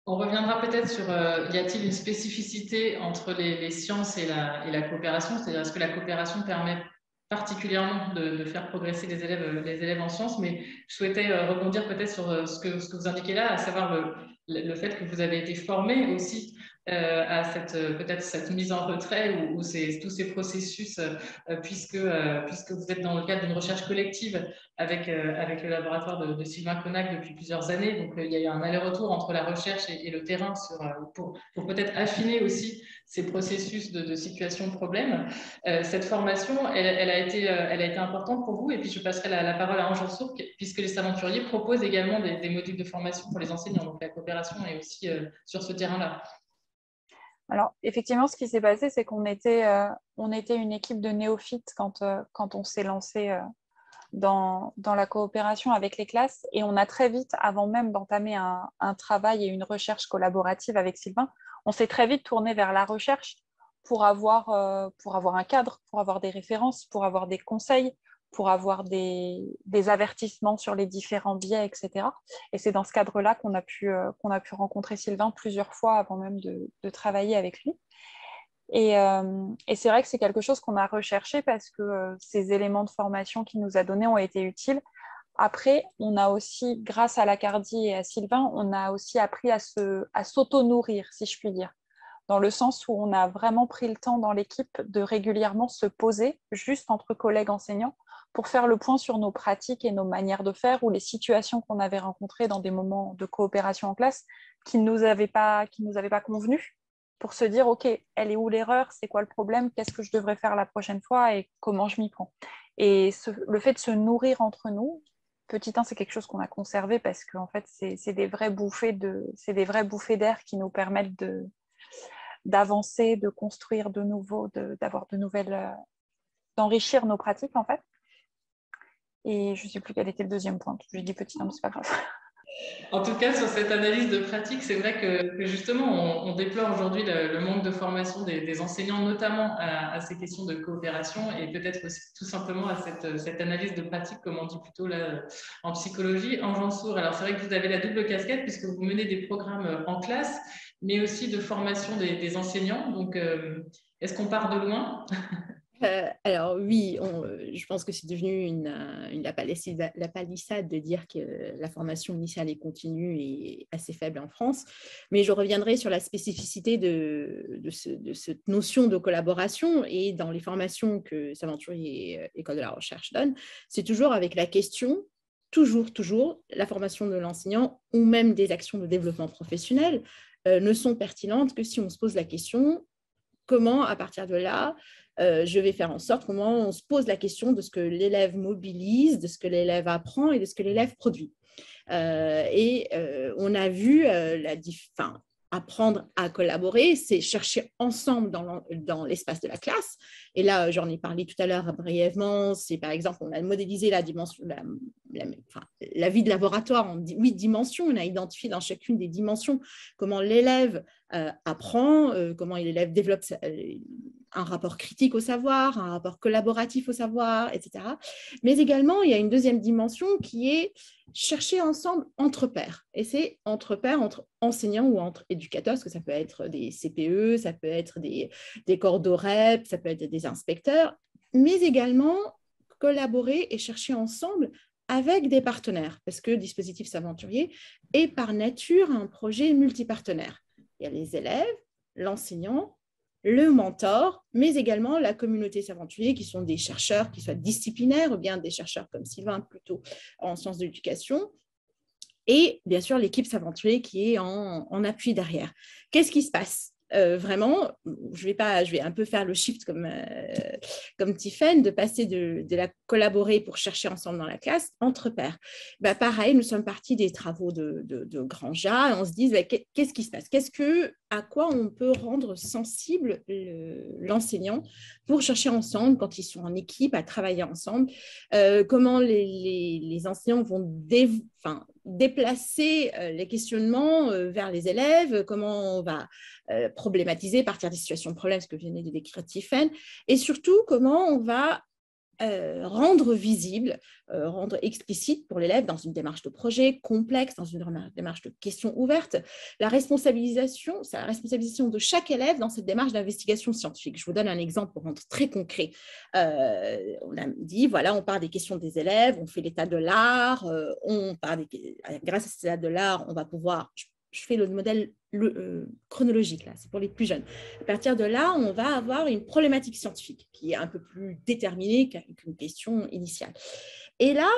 On reviendra peut-être sur y a-t-il une spécificité entre les sciences et la coopération, c'est-à-dire est-ce que la coopération permet particulièrement de faire progresser les élèves en sciences, mais je souhaitais rebondir peut-être sur ce que vous indiquez là, à savoir le fait que vous avez été formé aussi à peut-être cette mise en retrait ou tous ces processus, puisque vous êtes dans le cadre d'une recherche collective avec le laboratoire de Sylvain Connac depuis plusieurs années. Donc, il y a eu un aller-retour entre la recherche et le terrain pour peut-être affiner aussi ces processus de situation de problème. Cette formation, elle a été importante pour vous. Et puis, je passerai la parole à Ange Sourc, puisque les Aventuriers proposent également des modules de formation pour les enseignants. Donc, la coopération est aussi sur ce terrain-là. Alors, effectivement, ce qui s'est passé, c'est qu'on était une équipe de néophytes quand on s'est lancé dans la coopération avec les classes. Et on a très vite, avant même d'entamer un travail et une recherche collaborative avec Sylvain, on s'est très vite tourné vers la recherche pour avoir un cadre, pour avoir des références, pour avoir des conseils, pour avoir des avertissements sur les différents biais, etc. Et c'est dans ce cadre-là qu'on a pu rencontrer Sylvain plusieurs fois avant même de travailler avec lui. Et c'est vrai que c'est quelque chose qu'on a recherché parce que ces éléments de formation qu'il nous a donnés ont été utiles. Après, on a aussi, grâce à l'Accardi et à Sylvain, on a aussi appris à s'auto-nourrir, si je puis dire, dans le sens où on a vraiment pris le temps dans l'équipe de régulièrement se poser, juste entre collègues enseignants, pour faire le point sur nos pratiques et nos manières de faire ou les situations qu'on avait rencontrées dans des moments de coopération en classe qui ne nous avaient pas convenu, pour se dire, OK, elle est où l'erreur, c'est quoi le problème, qu'est-ce que je devrais faire la prochaine fois et comment je m'y prends. Et le fait de se nourrir entre nous, petit 1, c'est quelque chose qu'on a conservé parce qu'en fait, c'est des vraies bouffées d'air qui nous permettent d'avancer, de construire de nouveau, d'avoir de nouvelles, d'enrichir nos pratiques en fait. Et je ne sais plus quel était le deuxième point. Je dis petit 1, mais c'est pas grave. En tout cas, sur cette analyse de pratique, c'est vrai que justement, on déplore aujourd'hui le manque de formation des enseignants, notamment à ces questions de coopération et peut-être aussi tout simplement à cette analyse de pratique, comme on dit plutôt là, en psychologie. Ange Sourc, alors c'est vrai que vous avez la double casquette puisque vous menez des programmes en classe, mais aussi de formation des enseignants. Donc, est-ce qu'on part de loin? Alors oui, je pense que c'est devenu la palissade de dire que la formation initiale et continue est assez faible en France, mais je reviendrai sur la spécificité de cette notion de collaboration et dans les formations que Saventurier et École de la Recherche donnent, c'est toujours avec la question, toujours, la formation de l'enseignant ou même des actions de développement professionnel ne sont pertinentes que si on se pose la question comment, à partir de là, je vais faire en sorte, comment on se pose la question de ce que l'élève mobilise, de ce que l'élève apprend et de ce que l'élève produit. On a vu apprendre à collaborer, c'est chercher ensemble dans l'espace de la classe. Et là, j'en ai parlé tout à l'heure brièvement, c'est par exemple, on a modélisé la dimension, la vie de laboratoire en 8 dimensions, on a identifié dans chacune des dimensions comment l'élève apprend, comment l'élève développe un rapport critique au savoir, un rapport collaboratif au savoir, etc. Mais également, il y a une deuxième dimension qui est chercher ensemble entre pairs. Et c'est entre pairs, entre enseignants ou entre éducateurs, parce que ça peut être des CPE, ça peut être des corps d'OREP, ça peut être des inspecteurs, mais également collaborer et chercher ensemble avec des partenaires, parce que Dispositif S'Aventurier est par nature un projet multipartenaire. Il y a les élèves, l'enseignant, le mentor, mais également la communauté S'Aventurier, qui sont des chercheurs, qui soient disciplinaires, ou bien des chercheurs comme Sylvain, plutôt en sciences de l'éducation, et bien sûr l'équipe S'Aventurier qui est en appui derrière. Qu'est-ce qui se passe ? Vraiment, je vais un peu faire le shift comme Tiffaine, de passer de la collaborer pour chercher ensemble dans la classe entre pairs. Pareil, nous sommes partis des travaux de Granja et on se dit qu'est-ce qui se passe, à quoi on peut rendre sensible l'enseignant pour chercher ensemble quand ils sont en équipe à travailler ensemble, comment les enseignants vont déplacer les questionnements vers les élèves, comment on va problématiser, partir des situations de problème, ce que venait de décrire Tiffaine, et surtout comment on va rendre visible, rendre explicite pour l'élève dans une démarche de projet complexe, dans une démarche de questions ouvertes, la responsabilisation, c'est la responsabilisation de chaque élève dans cette démarche d'investigation scientifique. Je vous donne un exemple pour rendre très concret. On a dit, voilà, on part des questions des élèves, on fait l'état de l'art, grâce à cet état de l'art, on va pouvoir... Je fais le modèle chronologique, là, c'est pour les plus jeunes. À partir de là, on va avoir une problématique scientifique qui est un peu plus déterminée qu'une question initiale. Et là,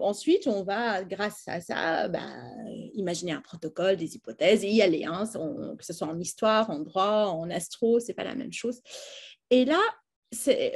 ensuite, on va, grâce à ça, imaginer un protocole, des hypothèses et y aller, que ce soit en histoire, en droit, en astro, ce n'est pas la même chose. Et là,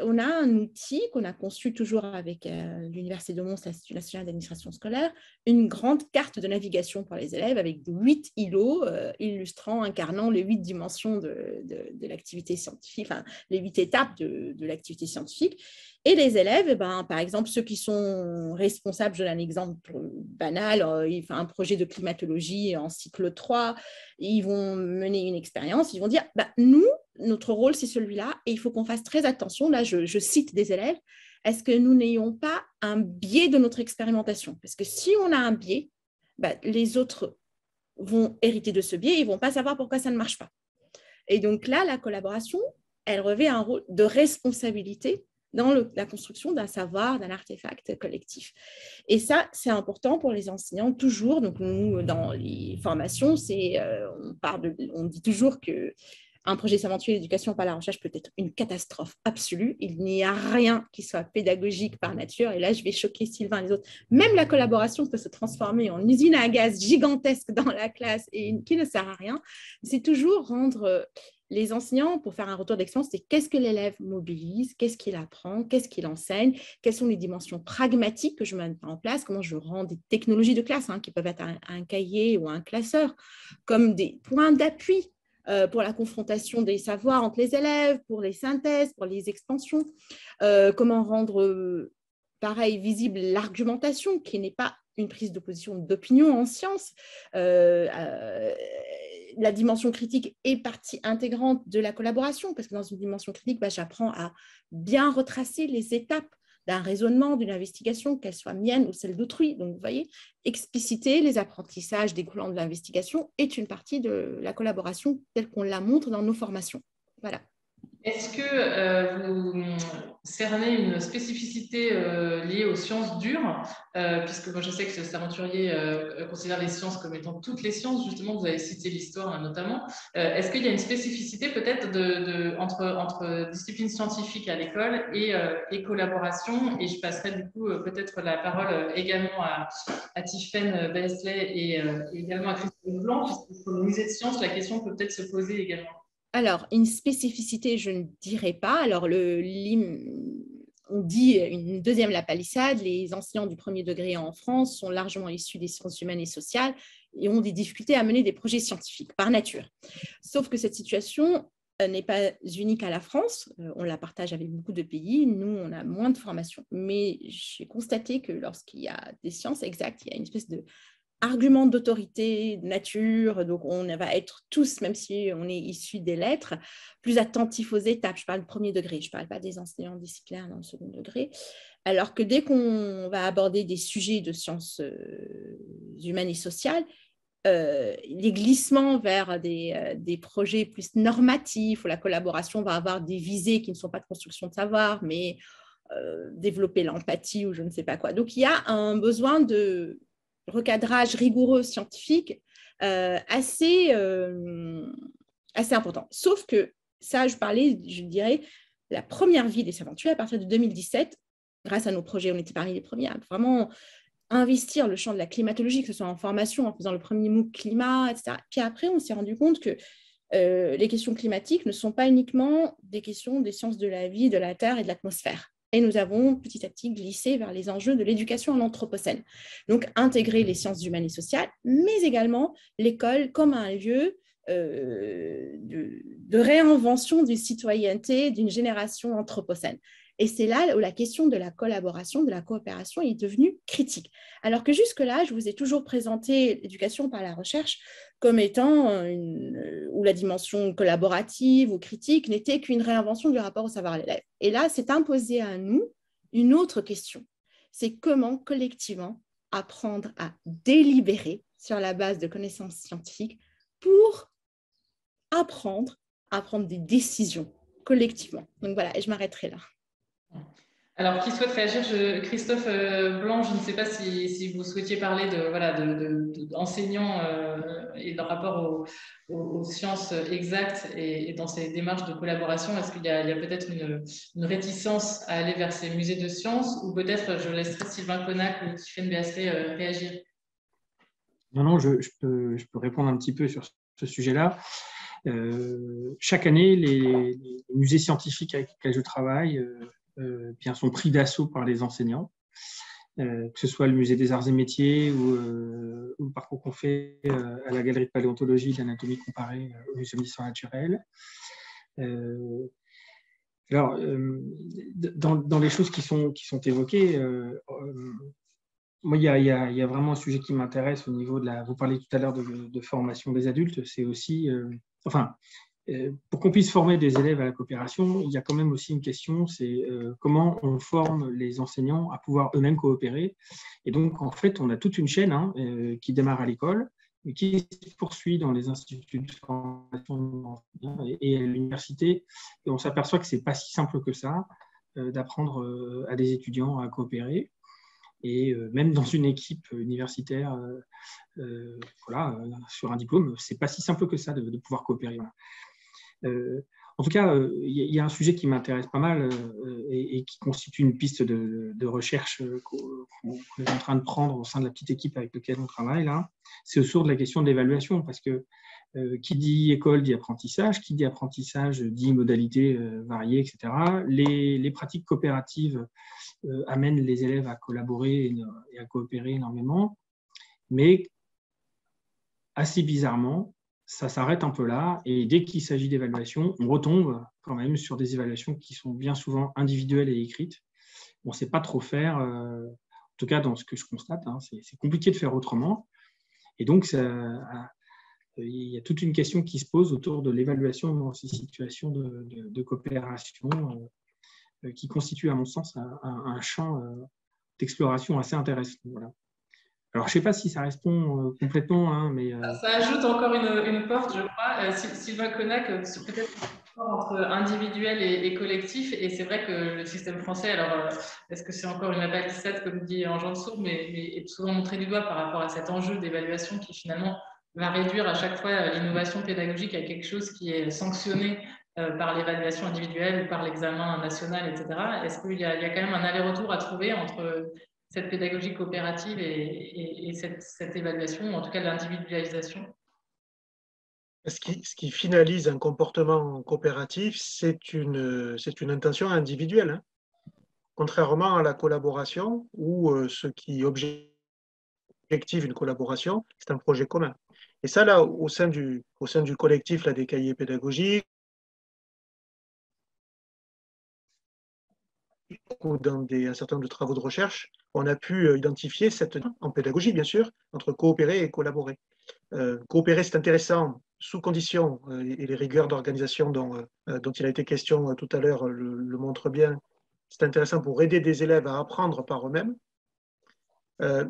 on a un outil qu'on a conçu toujours avec l'Université de Mons, l'Institut national d'administration scolaire, une grande carte de navigation pour les élèves avec 8 îlots illustrant, incarnant les 8 dimensions de l'activité scientifique, enfin les 8 étapes de l'activité scientifique. Et les élèves, par exemple, ceux qui sont responsables, je donne un exemple banal, ils font un projet de climatologie en cycle 3, ils vont mener une expérience, ils vont dire, nous, notre rôle, c'est celui-là, et il faut qu'on fasse très attention. Là, je cite des élèves. Est-ce que nous n'ayons pas un biais de notre expérimentation? Parce que si on a un biais, les autres vont hériter de ce biais et ils ne vont pas savoir pourquoi ça ne marche pas. Et donc là, la collaboration, elle revêt un rôle de responsabilité dans la construction d'un savoir, d'un artefact collectif. Et ça, c'est important pour les enseignants, toujours. Donc, nous, dans les formations, on dit toujours que un projet S'Aventurier d'éducation par la recherche peut être une catastrophe absolue. Il n'y a rien qui soit pédagogique par nature. Et là, je vais choquer Sylvain et les autres. Même la collaboration peut se transformer en usine à gaz gigantesque dans la classe et qui ne sert à rien. C'est toujours rendre les enseignants, pour faire un retour d'expérience, c'est qu'est-ce que l'élève mobilise, qu'est-ce qu'il apprend, qu'est-ce qu'il enseigne, quelles sont les dimensions pragmatiques que je mets en place, comment je rends des technologies de classe, qui peuvent être un cahier ou un classeur, comme des points d'appui pour la confrontation des savoirs entre les élèves, pour les synthèses, pour les expansions, comment rendre pareil visible l'argumentation qui n'est pas une prise de position d'opinion en sciences. La dimension critique est partie intégrante de la collaboration, parce que dans une dimension critique, j'apprends à bien retracer les étapes d'un raisonnement, d'une investigation, qu'elle soit mienne ou celle d'autrui. Donc, vous voyez, expliciter les apprentissages découlant de l'investigation est une partie de la collaboration telle qu'on la montre dans nos formations. Voilà. Est-ce que vous cernez une spécificité liée aux sciences dures, puisque moi je sais que S'Aventurier considère les sciences comme étant toutes les sciences, justement vous avez cité l'histoire notamment. Est-ce qu'il y a une spécificité peut-être entre disciplines scientifiques à l'école et collaboration? Et je passerai du coup peut-être la parole également à Tiffaine Besley et également à Christophe Blanc, puisque pour le musée de sciences, la question peut peut-être se poser également. Alors, une spécificité, je ne dirais pas. Alors, on dit une deuxième la palissade, les enseignants du premier degré en France sont largement issus des sciences humaines et sociales et ont des difficultés à mener des projets scientifiques, par nature. Sauf que cette situation n'est pas unique à la France, on la partage avec beaucoup de pays, nous on a moins de formations. Mais j'ai constaté que lorsqu'il y a des sciences exactes, il y a une espèce de argument d'autorité, de nature, donc on va être tous, même si on est issus des lettres, plus attentifs aux étapes. Je parle du premier degré, je ne parle pas des enseignants disciplinaires dans le second degré. Alors que dès qu'on va aborder des sujets de sciences humaines et sociales, les glissements vers des projets plus normatifs, où la collaboration va avoir des visées qui ne sont pas de construction de savoir, mais développer l'empathie ou je ne sais pas quoi. Donc, il y a un besoin de recadrage rigoureux scientifique assez important. Sauf que ça, je parlais, je dirais, la première vie des savants à partir de 2017, grâce à nos projets, on était parmi les premiers à vraiment investir le champ de la climatologie, que ce soit en formation, en faisant le premier MOOC climat, etc. Puis après, on s'est rendu compte que les questions climatiques ne sont pas uniquement des questions des sciences de la vie, de la Terre et de l'atmosphère. Et nous avons petit à petit glissé vers les enjeux de l'éducation en anthropocène. Donc, intégrer les sciences humaines et sociales, mais également l'école comme un lieu de réinvention d'une citoyenneté d'une génération anthropocène. Et c'est là où la question de la collaboration, de la coopération est devenue critique. Alors que jusque-là, je vous ai toujours présenté l'éducation par la recherche comme étant où la dimension collaborative ou critique n'était qu'une réinvention du rapport au savoir à l'élève. Et là, c'est imposé à nous une autre question. C'est comment collectivement apprendre à délibérer sur la base de connaissances scientifiques pour apprendre à prendre des décisions collectivement. Donc voilà, et je m'arrêterai là. Alors, qui souhaite réagir? Christophe Blanc, je ne sais pas si vous souhaitiez parler d'enseignants et de rapport aux sciences exactes et dans ces démarches de collaboration. Est-ce qu'il y a peut-être une réticence à aller vers ces musées de sciences, ou peut-être je laisserai Sylvain Connac ou Tiffaine Béasley réagir? Non, je peux répondre un petit peu sur ce sujet-là. Chaque année, les musées scientifiques avec lesquels je travaille bien sont pris d'assaut par les enseignants, que ce soit le musée des arts et métiers ou le parcours qu'on fait à la galerie de paléontologie, d'anatomie comparée au musée d'histoire naturelle. Alors, dans les choses qui sont évoquées, moi, il y a vraiment un sujet qui m'intéresse au niveau de vous parliez tout à l'heure de formation des adultes, c'est aussi, pour qu'on puisse former des élèves à la coopération, il y a quand même aussi une question, c'est comment on forme les enseignants à pouvoir eux-mêmes coopérer. Et donc, en fait, on a toute une chaîne qui démarre à l'école, mais qui se poursuit dans les instituts de formation et à l'université. Et on s'aperçoit que ce n'est pas si simple que ça d'apprendre à des étudiants à coopérer. Et même dans une équipe universitaire, sur un diplôme, ce n'est pas si simple que ça de pouvoir coopérer. Voilà. En tout cas, il y a un sujet qui m'intéresse pas mal et qui constitue une piste de recherche qu'on est en train de prendre au sein de la petite équipe avec laquelle on travaille là. C'est autour de la question de l'évaluation, parce que qui dit école dit apprentissage, qui dit apprentissage dit modalités variées, etc. Les pratiques coopératives amènent les élèves à collaborer et à coopérer énormément, mais assez bizarrement, ça s'arrête un peu là, et dès qu'il s'agit d'évaluation, on retombe quand même sur des évaluations qui sont bien souvent individuelles et écrites. On ne sait pas trop faire, en tout cas dans ce que je constate, c'est compliqué de faire autrement. Et donc, il y a toute une question qui se pose autour de l'évaluation dans ces situations de coopération qui constitue, à mon sens, un champ d'exploration assez intéressant. Voilà. Alors, je ne sais pas si ça répond complètement, mais… Ça ajoute encore une porte, je crois. Sylvain Connac, peut-être entre individuel et collectif, et c'est vrai que le système français, alors est-ce que c'est encore une abalissade, comme dit Jean Sourd, mais est souvent montré du doigt par rapport à cet enjeu d'évaluation qui finalement va réduire à chaque fois l'innovation pédagogique à quelque chose qui est sanctionné par l'évaluation individuelle ou par l'examen national, etc. Est-ce qu'il y a quand même un aller-retour à trouver entre cette pédagogie coopérative et cette évaluation, ou en tout cas l'individualisation? Ce qui finalise un comportement coopératif, c'est une intention individuelle, contrairement à la collaboration, où ce qui objective une collaboration, c'est un projet commun. Et ça, là, au sein du collectif là, des cahiers pédagogiques, ou dans un certain nombre de travaux de recherche, on a pu identifier en pédagogie, bien sûr, entre coopérer et collaborer. Coopérer, c'est intéressant sous conditions, et les rigueurs d'organisation dont il a été question tout à l'heure le montrent bien. C'est intéressant pour aider des élèves à apprendre par eux-mêmes.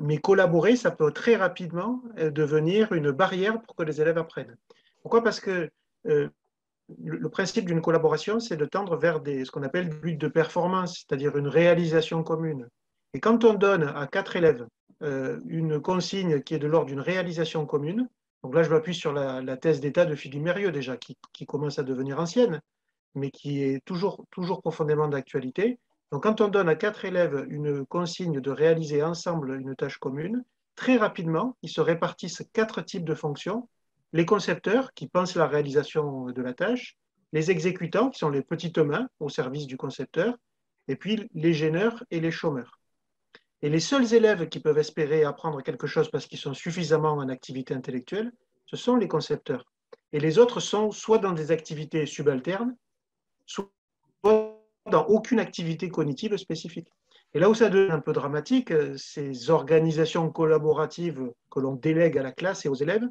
Mais collaborer, ça peut très rapidement devenir une barrière pour que les élèves apprennent. Pourquoi? Parce que le principe d'une collaboration, c'est de tendre vers ce qu'on appelle des buts de performance, c'est-à-dire une réalisation commune. Et quand on donne à 4 élèves une consigne qui est de l'ordre d'une réalisation commune, donc là je m'appuie sur la thèse d'état de Philippe Mérieux déjà, qui commence à devenir ancienne, mais qui est toujours profondément d'actualité. Donc quand on donne à 4 élèves une consigne de réaliser ensemble une tâche commune, très rapidement, ils se répartissent 4 types de fonctions. Les concepteurs qui pensent la réalisation de la tâche, les exécutants qui sont les petites mains au service du concepteur, et puis les gêneurs et les chômeurs. Et les seuls élèves qui peuvent espérer apprendre quelque chose parce qu'ils sont suffisamment en activité intellectuelle, ce sont les concepteurs. Et les autres sont soit dans des activités subalternes, soit dans aucune activité cognitive spécifique. Et là où ça devient un peu dramatique, ces organisations collaboratives que l'on délègue à la classe et aux élèves,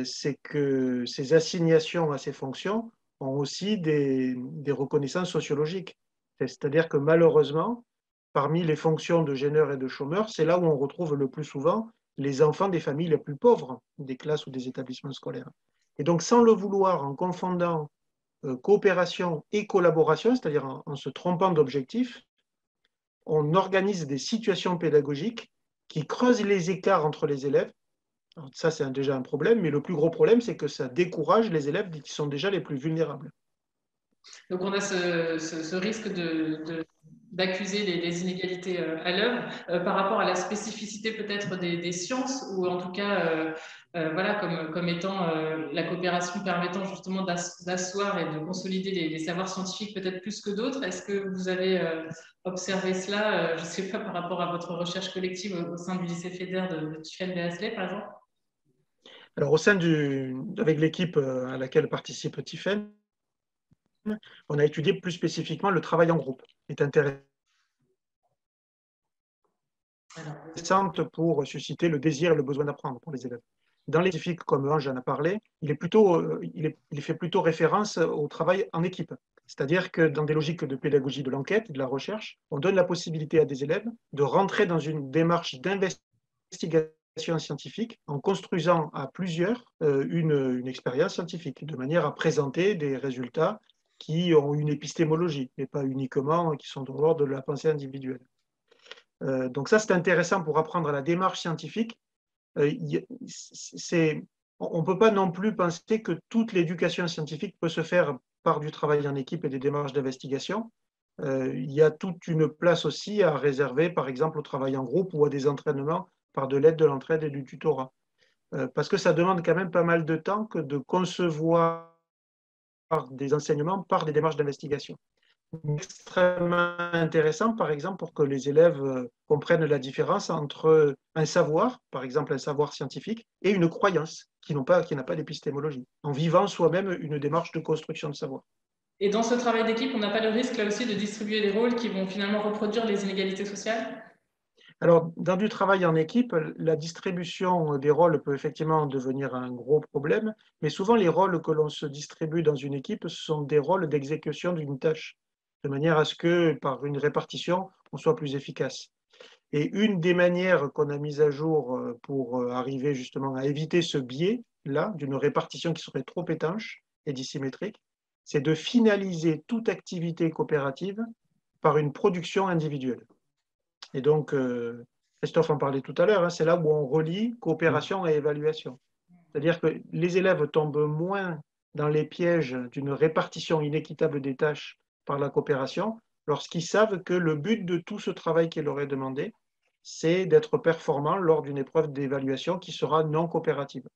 c'est que ces assignations à ces fonctions ont aussi des reconnaissances sociologiques. C'est-à-dire que malheureusement, parmi les fonctions de gêneurs et de chômeurs, c'est là où on retrouve le plus souvent les enfants des familles les plus pauvres des classes ou des établissements scolaires. Et donc, sans le vouloir, en confondant coopération et collaboration, c'est-à-dire en se trompant d'objectif, on organise des situations pédagogiques qui creusent les écarts entre les élèves. Alors ça, c'est déjà un problème, mais le plus gros problème, c'est que ça décourage les élèves qui sont déjà les plus vulnérables. Donc, on a ce risque d'accuser les inégalités à l'œuvre par rapport à la spécificité peut-être des sciences, ou en tout cas, voilà, comme étant la coopération permettant justement d'asseoir et de consolider les savoirs scientifiques peut-être plus que d'autres. Est-ce que vous avez observé cela, je ne sais pas, par rapport à votre recherche collective au sein du lycée fédéral de Tiffen-Béasley, par exemple? Alors, avec l'équipe à laquelle participe Tiffen, on a étudié plus spécifiquement le travail en groupe. C'est intéressant pour susciter le désir et le besoin d'apprendre pour les élèves. Dans les scientifiques, comme Ange en a parlé, il fait plutôt référence au travail en équipe. C'est-à-dire que dans des logiques de pédagogie de l'enquête, de la recherche, on donne la possibilité à des élèves de rentrer dans une démarche d'investigation scientifique en construisant à plusieurs une expérience scientifique, de manière à présenter des résultats qui ont une épistémologie et pas uniquement qui sont de l'ordre de la pensée individuelle. Donc ça, c'est intéressant pour apprendre la démarche scientifique. On ne peut pas non plus penser que toute l'éducation scientifique peut se faire par du travail en équipe et des démarches d'investigation. Il y a toute une place aussi à réserver, par exemple, au travail en groupe ou à des entraînements par de l'aide, de l'entraide et du tutorat. Parce que ça demande quand même pas mal de temps que de concevoir des enseignements par des démarches d'investigation. Extrêmement intéressant, par exemple, pour que les élèves comprennent la différence entre un savoir, par exemple un savoir scientifique, et une croyance qui n'a pas d'épistémologie, en vivant soi-même une démarche de construction de savoir. Et dans ce travail d'équipe, on n'a pas le risque là aussi de distribuer les rôles qui vont finalement reproduire les inégalités sociales? Alors, dans du travail en équipe, la distribution des rôles peut effectivement devenir un gros problème, mais souvent les rôles que l'on se distribue dans une équipe sont des rôles d'exécution d'une tâche, de manière à ce que, par une répartition, on soit plus efficace. Et une des manières qu'on a mises à jour pour arriver justement à éviter ce biais-là, d'une répartition qui serait trop étanche et dissymétrique, c'est de finaliser toute activité coopérative par une production individuelle. Et donc, Christophe en parlait tout à l'heure, hein, c'est là où on relie coopération et évaluation. C'est-à-dire que les élèves tombent moins dans les pièges d'une répartition inéquitable des tâches par la coopération lorsqu'ils savent que le but de tout ce travail qui leur est demandé, c'est d'être performant lors d'une épreuve d'évaluation qui sera non coopérative.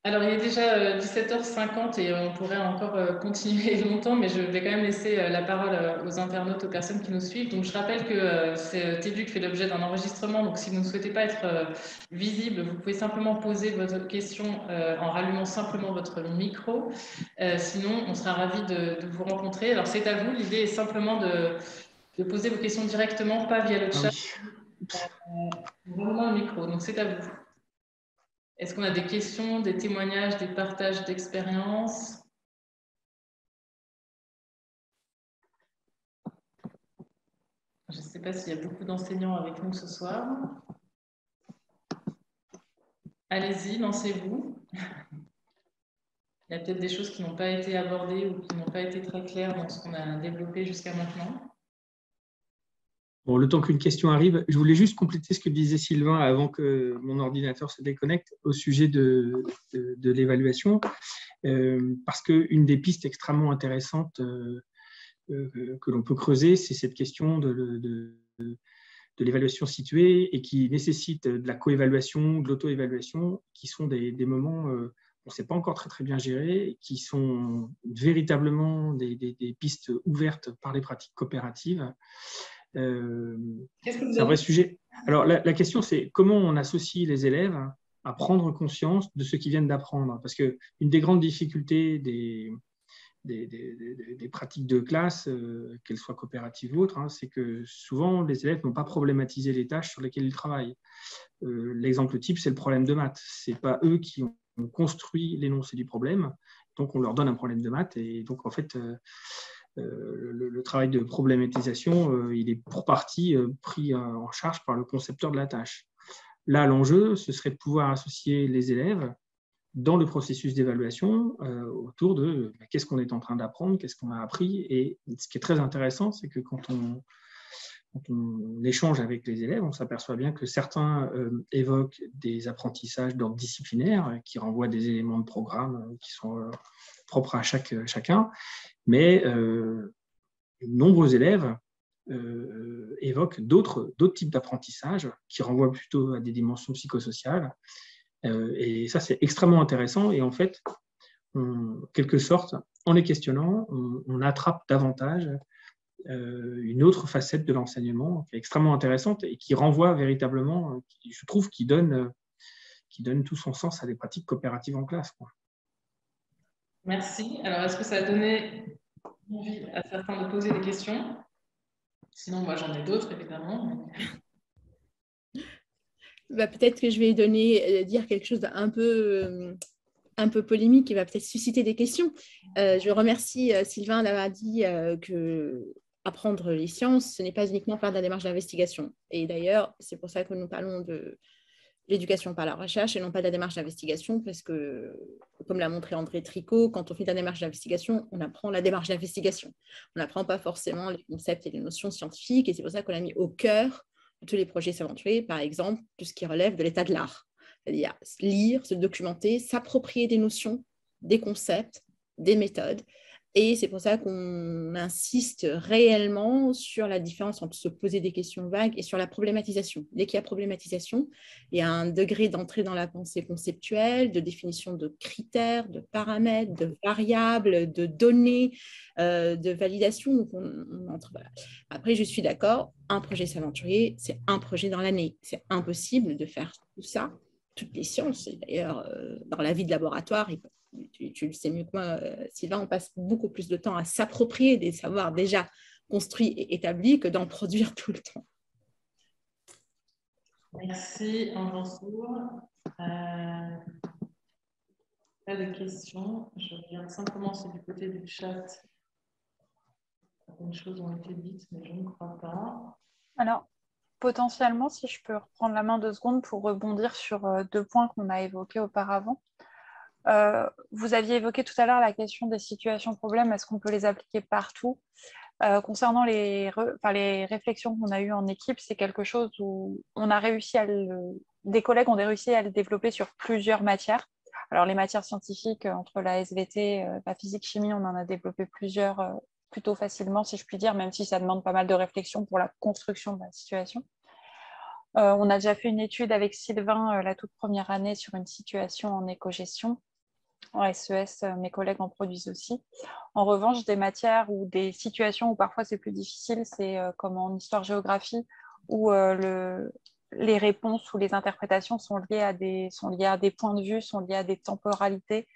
Alors, il est déjà 17h50 et on pourrait encore continuer longtemps, mais je vais quand même laisser la parole aux internautes, aux personnes qui nous suivent. Donc, je rappelle que cet éduc fait l'objet d'un enregistrement. Donc, si vous ne souhaitez pas être visible, vous pouvez simplement poser votre question en rallumant simplement votre micro. Sinon, on sera ravis de vous rencontrer. Alors, c'est à vous. L'idée est simplement de poser vos questions directement, pas via le chat. Vraiment le micro. Donc, c'est à vous. Est-ce qu'on a des questions, des témoignages, des partages d'expériences? Je ne sais pas s'il y a beaucoup d'enseignants avec nous ce soir. Allez-y, lancez-vous. Il y a peut-être des choses qui n'ont pas été abordées ou qui n'ont pas été très claires dans ce qu'on a développé jusqu'à maintenant. Bon, le temps qu'une question arrive, je voulais juste compléter ce que disait Sylvain avant que mon ordinateur se déconnecte au sujet de l'évaluation, parce qu'une des pistes extrêmement intéressantes que l'on peut creuser, c'est cette question de l'évaluation située et qui nécessite de la coévaluation, de l'auto-évaluation, qui sont des moments, on ne sait pas encore très bien gérer, qui sont véritablement des pistes ouvertes par les pratiques coopératives. C'est un vrai sujet. Alors, la question, c'est comment on associe les élèves à prendre conscience de ce qu'ils viennent d'apprendre. Parce qu'une des grandes difficultés des pratiques de classe, qu'elles soient coopératives ou autres, c'est que souvent, les élèves n'ont pas problématisé les tâches sur lesquelles ils travaillent. L'exemple type, c'est le problème de maths. Ce n'est pas eux qui ont construit l'énoncé du problème. Donc, on leur donne un problème de maths. Et donc, en fait, le travail de problématisation, il est pour partie pris en charge par le concepteur de la tâche. Là, l'enjeu, ce serait de pouvoir associer les élèves dans le processus d'évaluation autour de qu'est-ce qu'on est en train d'apprendre, qu'est-ce qu'on a appris. Et ce qui est très intéressant, c'est que quand on échange avec les élèves, on s'aperçoit bien que certains évoquent des apprentissages d'ordre disciplinaire qui renvoient des éléments de programme qui sont propres à chacun. Mais de nombreux élèves évoquent d'autres types d'apprentissage qui renvoient plutôt à des dimensions psychosociales. Et ça, c'est extrêmement intéressant. Et en fait, en quelque sorte, en les questionnant, on attrape davantage une autre facette de l'enseignement qui est extrêmement intéressante et qui renvoie véritablement, je trouve, qui donne tout son sens à des pratiques coopératives en classe, quoi. Merci. Alors, est-ce que ça a donné envie à certains de poser des questions? Sinon, moi, j'en ai d'autres, évidemment. Peut-être que je vais dire quelque chose d'un peu polémique qui va peut-être susciter des questions. Je remercie Sylvain d'avoir dit que apprendre les sciences, ce n'est pas uniquement faire de la démarche d'investigation. Et d'ailleurs, c'est pour ça que nous parlons de l'éducation par la recherche et non pas de la démarche d'investigation, parce que, comme l'a montré André Tricot, quand on fait de la démarche d'investigation, on apprend la démarche d'investigation. On n'apprend pas forcément les concepts et les notions scientifiques, et c'est pour ça qu'on a mis au cœur de tous les projets s'aventurer, par exemple, tout ce qui relève de l'état de l'art. C'est-à-dire lire, se documenter, s'approprier des notions, des concepts, des méthodes. Et c'est pour ça qu'on insiste réellement sur la différence entre se poser des questions vagues et sur la problématisation. Dès qu'il y a problématisation, il y a un degré d'entrée dans la pensée conceptuelle, de définition de critères, de paramètres, de variables, de données, de validation. Donc on entre, voilà. Après, je suis d'accord, un projet s'aventurier, c'est un projet dans l'année. C'est impossible de faire tout ça, toutes les sciences. Et d'ailleurs, dans la vie de laboratoire, tu le sais mieux que moi, Sylvain, on passe beaucoup plus de temps à s'approprier des savoirs déjà construits et établis que d'en produire tout le temps. Merci, Anne-Mansour. Pas de questions. Je regarde simplement c'est du côté du chat. Certaines choses ont été dites, mais je ne crois pas. Alors, potentiellement, si je peux reprendre la main 2 secondes pour rebondir sur 2 points qu'on a évoqués auparavant. Vous aviez évoqué tout à l'heure la question des situations problèmes, est-ce qu'on peut les appliquer partout? Concernant les réflexions qu'on a eues en équipe, c'est quelque chose où on a réussi des collègues ont réussi à le développer sur plusieurs matières. Alors les matières scientifiques, entre la SVT, la physique-chimie, on en a développé plusieurs plutôt facilement, si je puis dire, même si ça demande pas mal de réflexion pour la construction de la situation. On a déjà fait une étude avec Sylvain la toute première année sur une situation en éco-gestion. En SES, mes collègues en produisent aussi. En revanche, des matières ou des situations où parfois c'est plus difficile, c'est comme en histoire-géographie, où les réponses ou les interprétations sont liées à des points de vue, sont liées à des temporalités,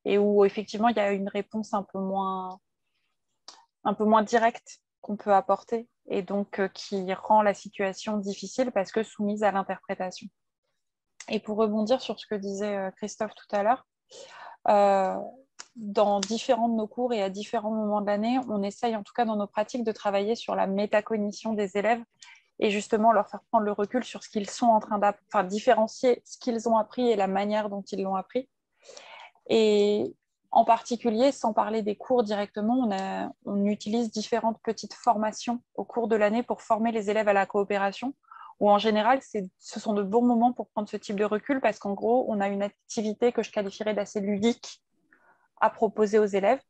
et où effectivement il y a une réponse un peu moins directe qu'on peut apporter, et donc qui rend la situation difficile parce que soumise à l'interprétation. Et pour rebondir sur ce que disait Christophe tout à l'heure, dans différents de nos cours et à différents moments de l'année, on essaye en tout cas dans nos pratiques de travailler sur la métacognition des élèves et justement leur faire prendre le recul sur ce qu'ils sont en train d'apprendre, enfin différencier ce qu'ils ont appris et la manière dont ils l'ont appris. Et en particulier, sans parler des cours directement, on utilise différentes petites formations au cours de l'année pour former les élèves à la coopération, où en général, ce sont de bons moments pour prendre ce type de recul parce qu'en gros, on a une activité que je qualifierais d'assez ludique à proposer aux élèves,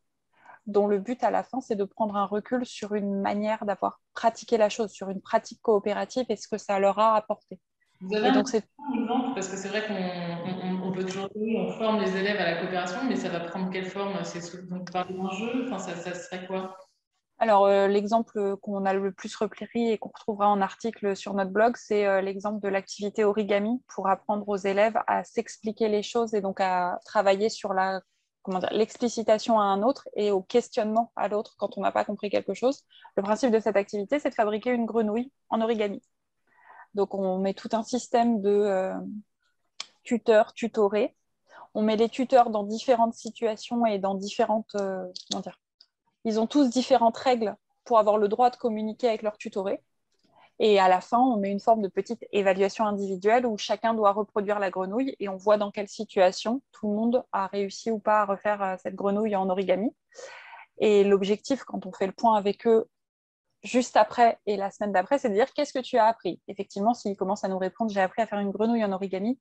dont le but à la fin, c'est de prendre un recul sur une manière d'avoir pratiqué la chose, sur une pratique coopérative et ce que ça leur a apporté. Vous avez un exemple, parce que c'est vrai qu'on peut toujours dire on forme les élèves à la coopération, mais ça va prendre quelle forme? Donc par un jeu, enfin, ça serait quoi? Alors, l'exemple qu'on a le plus repris et qu'on retrouvera en article sur notre blog, c'est l'exemple de l'activité origami pour apprendre aux élèves à s'expliquer les choses et donc à travailler sur l'explicitation à un autre et au questionnement à l'autre quand on n'a pas compris quelque chose. Le principe de cette activité, c'est de fabriquer une grenouille en origami. Donc, on met tout un système de tuteurs, tutorés. On met les tuteurs dans différentes situations et dans différentes... Ils ont tous différentes règles pour avoir le droit de communiquer avec leur tutoré. Et à la fin, on met une forme de petite évaluation individuelle où chacun doit reproduire la grenouille et on voit dans quelle situation tout le monde a réussi ou pas à refaire cette grenouille en origami. Et l'objectif, quand on fait le point avec eux juste après et la semaine d'après, c'est de dire qu'est-ce que tu as appris. Effectivement, s'ils commencent à nous répondre j'ai appris à faire une grenouille en origami,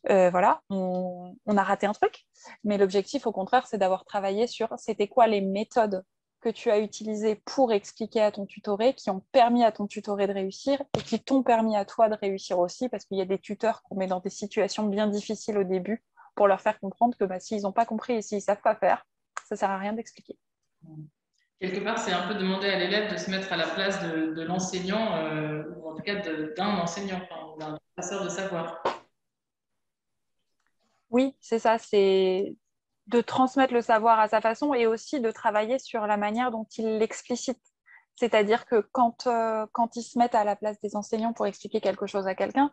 voilà, on a raté un truc. Mais l'objectif, au contraire, c'est d'avoir travaillé sur c'était quoi les méthodes que tu as utilisées pour expliquer à ton tutoré, qui ont permis à ton tutoré de réussir et qui t'ont permis à toi de réussir aussi, parce qu'il y a des tuteurs qu'on met dans des situations bien difficiles au début pour leur faire comprendre que s'ils n'ont pas compris et s'ils ne savent pas faire, ça ne sert à rien d'expliquer. Quelque part, c'est un peu demander à l'élève de se mettre à la place de l'enseignant, ou en tout cas d'un enseignant, d'un professeur de savoir. Oui, c'est ça, c'est de transmettre le savoir à sa façon et aussi de travailler sur la manière dont il l'explicite. C'est-à-dire que quand ils se mettent à la place des enseignants pour expliquer quelque chose à quelqu'un,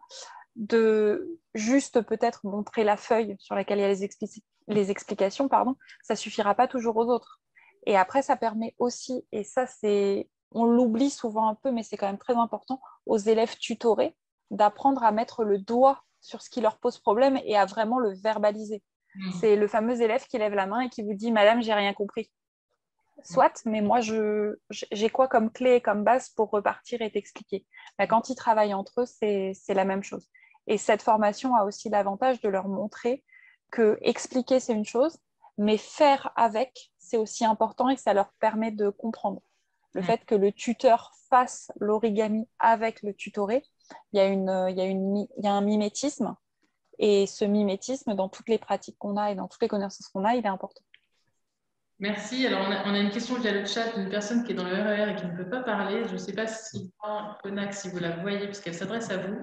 de juste peut-être montrer la feuille sur laquelle il y a les explications, ça suffira pas toujours aux autres. Et après, ça permet aussi, et ça on l'oublie souvent un peu, mais c'est quand même très important, aux élèves tutorés d'apprendre à mettre le doigt sur ce qui leur pose problème et à vraiment le verbaliser. C'est le fameux élève qui lève la main et qui vous dit « Madame, j'ai rien compris ». Soit, mais moi, j'ai quoi comme clé et comme base pour repartir et t'expliquer. Quand ils travaillent entre eux, c'est la même chose. Et cette formation a aussi l'avantage de leur montrer que expliquer, c'est une chose, mais faire avec, c'est aussi important et ça leur permet de comprendre. Le fait que le tuteur fasse l'origami avec le tutoré, il y a un mimétisme. Et ce mimétisme, dans toutes les pratiques qu'on a et dans toutes les connaissances qu'on a, il est important. Merci. Alors, on a une question via le chat d'une personne qui est dans le RER et qui ne peut pas parler. Je ne sais pas si vous la voyez, puisqu'elle s'adresse à vous.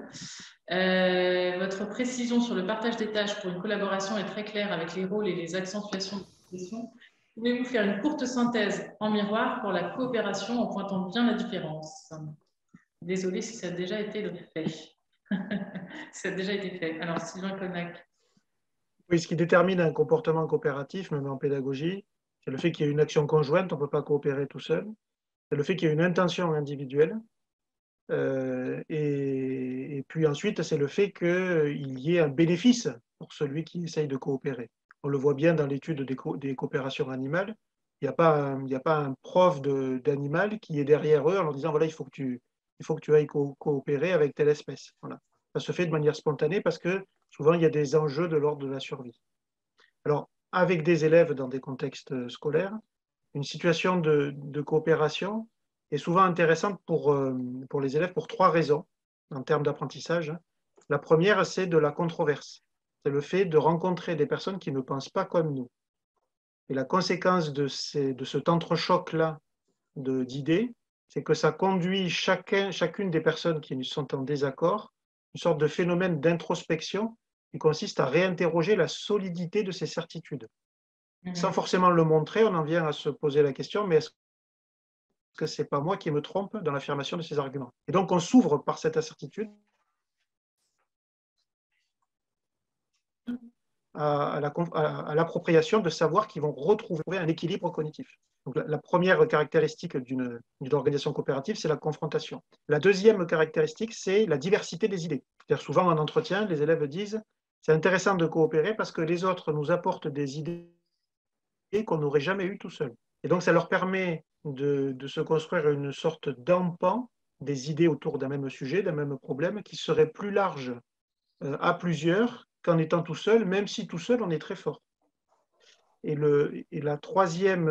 Votre précision sur le partage des tâches pour une collaboration est très claire avec les rôles et les accentuations de l'expression. Pouvez-vous faire une courte synthèse en miroir pour la coopération en pointant bien la différence? Désolée si ça a déjà été fait. Ça a déjà été fait. Alors, Sylvain Connac. Oui, ce qui détermine un comportement coopératif, même en pédagogie, c'est le fait qu'il y ait une action conjointe, on ne peut pas coopérer tout seul. C'est le fait qu'il y ait une intention individuelle. Et puis ensuite, c'est le fait qu'il y ait un bénéfice pour celui qui essaye de coopérer. On le voit bien dans l'étude des coopérations animales. Il n'y a pas un prof d'animal qui est derrière eux en leur disant voilà, il faut que tu ailles coopérer avec telle espèce. Voilà. Ça se fait de manière spontanée parce que souvent il y a des enjeux de l'ordre de la survie. Alors, avec des élèves dans des contextes scolaires, une situation de coopération est souvent intéressante pour les élèves pour trois raisons en termes d'apprentissage. La première, c'est de la controverse. c'est le fait de rencontrer des personnes qui ne pensent pas comme nous. Et la conséquence de cet entrechoc-là d'idées, c'est que ça conduit chacune des personnes qui sont en désaccord, une sorte de phénomène d'introspection qui consiste à réinterroger la solidité de ces certitudes. Sans forcément le montrer, on en vient à se poser la question, mais est-ce que ce n'est pas moi qui me trompe dans l'affirmation de ces arguments? Et donc on s'ouvre par cette incertitude à l'appropriation de savoirs qui vont retrouver un équilibre cognitif. Donc, la première caractéristique d'une organisation coopérative, c'est la confrontation. La deuxième caractéristique, c'est la diversité des idées. C'est-à-dire souvent en entretien, les élèves disent « c'est intéressant de coopérer parce que les autres nous apportent des idées qu'on n'aurait jamais eues tout seul ». Et donc ça leur permet de se construire une sorte d'empan des idées autour d'un même sujet, d'un même problème, qui serait plus large à plusieurs qu'en étant tout seul, même si tout seul, on est très fort. Et la troisième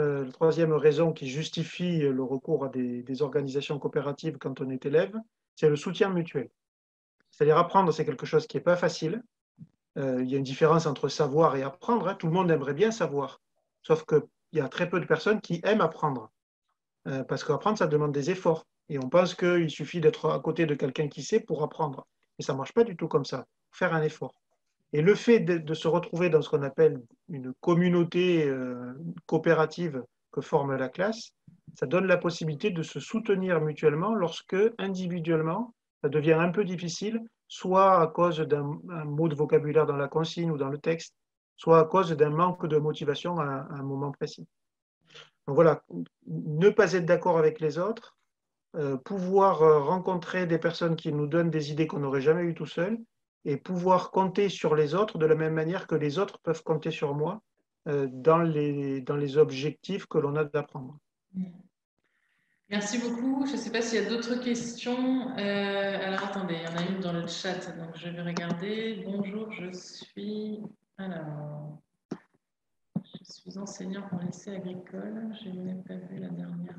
raison qui justifie le recours à des organisations coopératives quand on est élève, c'est le soutien mutuel. C'est-à-dire apprendre, c'est quelque chose qui n'est pas facile. Il y a une différence entre savoir et apprendre. Hein. Tout le monde aimerait bien savoir, sauf qu'il y a très peu de personnes qui aiment apprendre. Parce qu'apprendre, ça demande des efforts. Et on pense qu'il suffit d'être à côté de quelqu'un qui sait pour apprendre. Mais ça ne marche pas du tout comme ça. Il faut faire un effort. Et le fait de se retrouver dans ce qu'on appelle une communauté coopérative que forme la classe, ça donne la possibilité de se soutenir mutuellement lorsque, individuellement, ça devient un peu difficile, soit à cause d'un mot de vocabulaire dans la consigne ou dans le texte, soit à cause d'un manque de motivation à un moment précis. Donc voilà, ne pas être d'accord avec les autres, pouvoir rencontrer des personnes qui nous donnent des idées qu'on n'aurait jamais eues tout seul, et pouvoir compter sur les autres de la même manière que les autres peuvent compter sur moi dans les objectifs que l'on a d'apprendre. Merci beaucoup. Je ne sais pas s'il y a d'autres questions. Alors, attendez, il y en a une dans le chat, donc je vais regarder. Bonjour, je suis enseignant en lycée agricole. Je n'ai pas vu la dernière...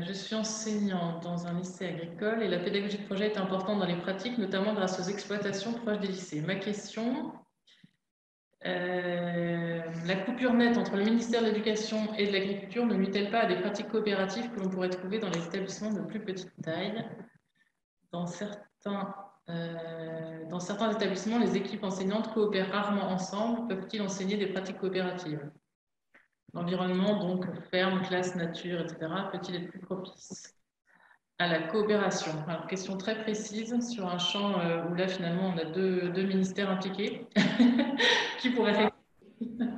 je suis enseignante dans un lycée agricole et la pédagogie de projet est importante dans les pratiques, notamment grâce aux exploitations proches des lycées. Ma question, la coupure nette entre le ministère de l'Éducation et de l'Agriculture ne nuit-elle pas à des pratiques coopératives que l'on pourrait trouver dans les établissements de plus petite taille? Dans certains établissements, les équipes enseignantes coopèrent rarement ensemble. Peuvent-ils enseigner des pratiques coopératives? L'environnement, donc ferme, classe, nature, etc., peut-il être plus propice à la coopération? Alors, question très précise sur un champ où là, finalement, on a deux ministères impliqués. Qui pourrait répondre?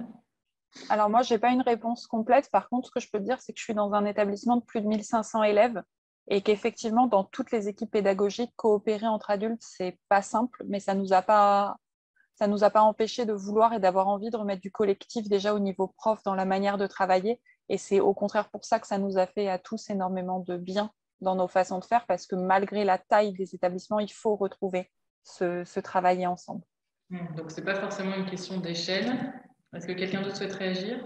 Alors moi, je n'ai pas une réponse complète. Par contre, ce que je peux te dire, c'est que je suis dans un établissement de plus de 1500 élèves et qu'effectivement, dans toutes les équipes pédagogiques, coopérer entre adultes, ce n'est pas simple, mais ça ne nous a pas empêché de vouloir et d'avoir envie de remettre du collectif déjà au niveau prof dans la manière de travailler. Et c'est au contraire pour ça que ça nous a fait à tous énormément de bien dans nos façons de faire, parce que malgré la taille des établissements, il faut retrouver ce travailler ensemble. Donc, ce n'est pas forcément une question d'échelle. Est-ce que quelqu'un d'autre souhaite réagir?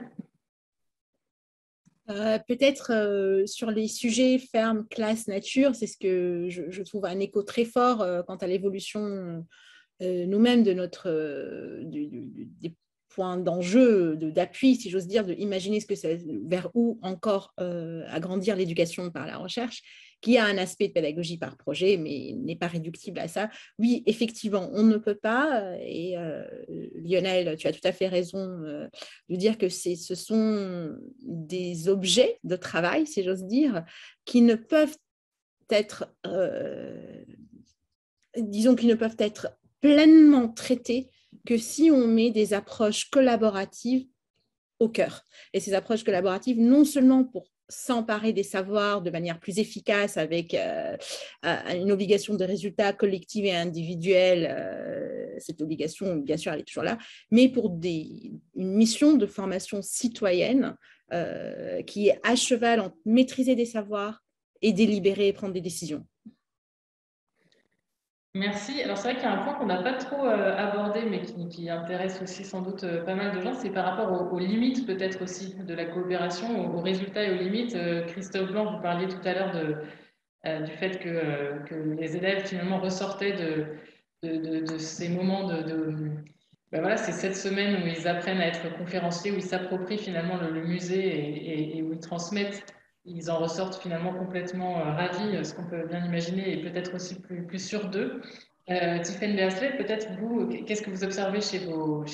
Peut-être sur les sujets ferme, classe, nature, c'est ce que je trouve un écho très fort quant à l'évolution nous-mêmes de des points d'enjeu, d'appui, si j'ose dire, de imaginer vers où encore agrandir l'éducation par la recherche, qui a un aspect de pédagogie par projet, mais n'est pas réductible à ça. Oui, effectivement, on ne peut pas, et Lionel, tu as tout à fait raison de dire que ce sont des objets de travail, si j'ose dire, qui ne peuvent être, disons qu'ils ne peuvent être pleinement traités que si on met des approches collaboratives au cœur. Et ces approches collaboratives, non seulement pour s'emparer des savoirs de manière plus efficace avec une obligation de résultats collectifs et individuels, cette obligation, bien sûr, elle est toujours là, mais pour une mission de formation citoyenne qui est à cheval entre maîtriser des savoirs et délibérer et prendre des décisions. Merci. Alors, c'est vrai qu'il y a un point qu'on n'a pas trop abordé, mais qui intéresse aussi sans doute pas mal de gens, c'est par rapport aux limites peut-être aussi de la coopération, aux résultats et aux limites. Christophe Blanc, vous parliez tout à l'heure du fait que les élèves finalement ressortaient de ces moments ben voilà, c'est cette semaine où ils apprennent à être conférenciers, où ils s'approprient finalement le musée et où ils transmettent, ils en ressortent finalement complètement ravis, ce qu'on peut bien imaginer, et peut-être aussi plus sûrs d'eux. Tiffaine Beasley, peut-être vous, qu'est-ce que vous observez chez vos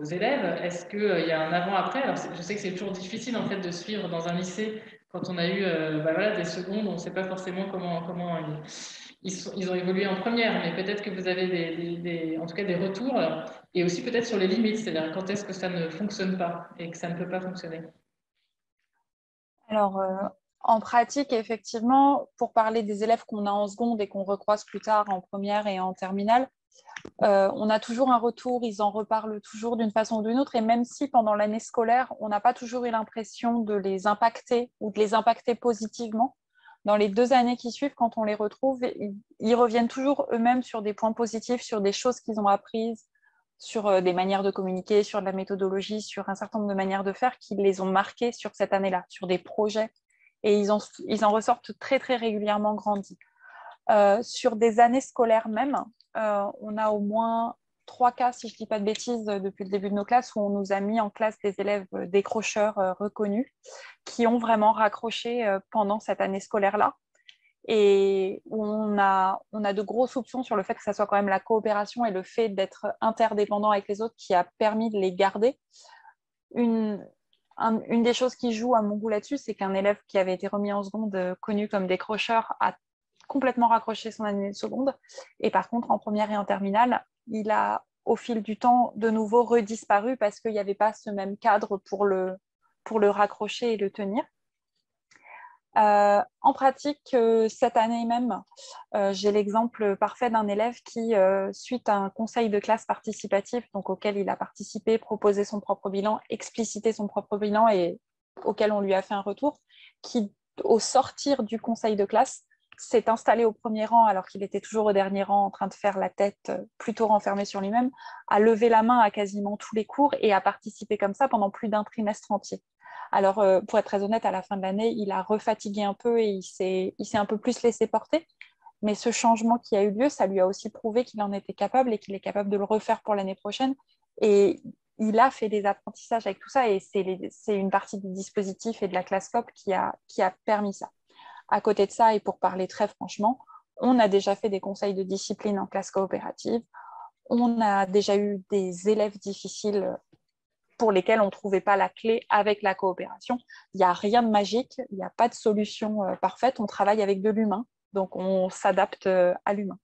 élèves? Est-ce qu'il y a un avant-après? Alors, je sais que c'est toujours difficile en fait de suivre dans un lycée quand on a eu ben voilà, des secondes, on ne sait pas forcément comment ils ont évolué en première, mais peut-être que vous avez en tout cas des retours et aussi peut-être sur les limites, c'est-à-dire quand est-ce que ça ne fonctionne pas et que ça ne peut pas fonctionner. Alors, en pratique, effectivement, pour parler des élèves qu'on a en seconde et qu'on recroise plus tard en première et en terminale, on a toujours un retour, ils en reparlent toujours d'une façon ou d'une autre, et même si pendant l'année scolaire, on n'a pas toujours eu l'impression de les impacter ou de les impacter positivement, dans les 2 années qui suivent, quand on les retrouve, ils reviennent toujours eux-mêmes sur des points positifs, sur des choses qu'ils ont apprises, sur des manières de communiquer, sur de la méthodologie, sur un certain nombre de manières de faire qui les ont marqués sur cette année-là, sur des projets. Et ils en ressortent très, très régulièrement grandis. Sur des années scolaires même, on a au moins 3 cas, si je ne dis pas de bêtises, depuis le début de nos classes, où on nous a mis en classe des élèves décrocheurs reconnus qui ont vraiment raccroché pendant cette année scolaire-là. Et où on a de gros soupçons sur le fait que ça soit quand même la coopération et le fait d'être interdépendant avec les autres qui a permis de les garder. Une des choses qui joue à mon goût là-dessus, c'est qu'un élève qui avait été remis en seconde, connu comme décrocheur, a complètement raccroché son année de seconde. Et par contre, en première et en terminale, il a, au fil du temps, de nouveau redisparu parce qu'il n'y avait pas ce même cadre pour le raccrocher et le tenir. En pratique, cette année même, j'ai l'exemple parfait d'un élève qui, suite à un conseil de classe participatif, donc auquel il a participé, proposé son propre bilan, explicité son propre bilan et auquel on lui a fait un retour, qui, au sortir du conseil de classe, s'est installé au premier rang alors qu'il était toujours au dernier rang en train de faire la tête plutôt renfermé sur lui-même, a levé la main à quasiment tous les cours et a participé comme ça pendant plus d'un trimestre entier. Alors, pour être très honnête, à la fin de l'année, il a refatigué un peu et il s'est un peu plus laissé porter. Mais ce changement qui a eu lieu, ça lui a aussi prouvé qu'il en était capable et qu'il est capable de le refaire pour l'année prochaine. Et il a fait des apprentissages avec tout ça et c'est une partie du dispositif et de la classe COP qui a permis ça. À côté de ça, et pour parler très franchement, on a déjà fait des conseils de discipline en classe coopérative. On a déjà eu des élèves difficiles pour lesquels on ne trouvait pas la clé avec la coopération. Il n'y a rien de magique, il n'y a pas de solution parfaite, on travaille avec de l'humain, donc on s'adapte à l'humain.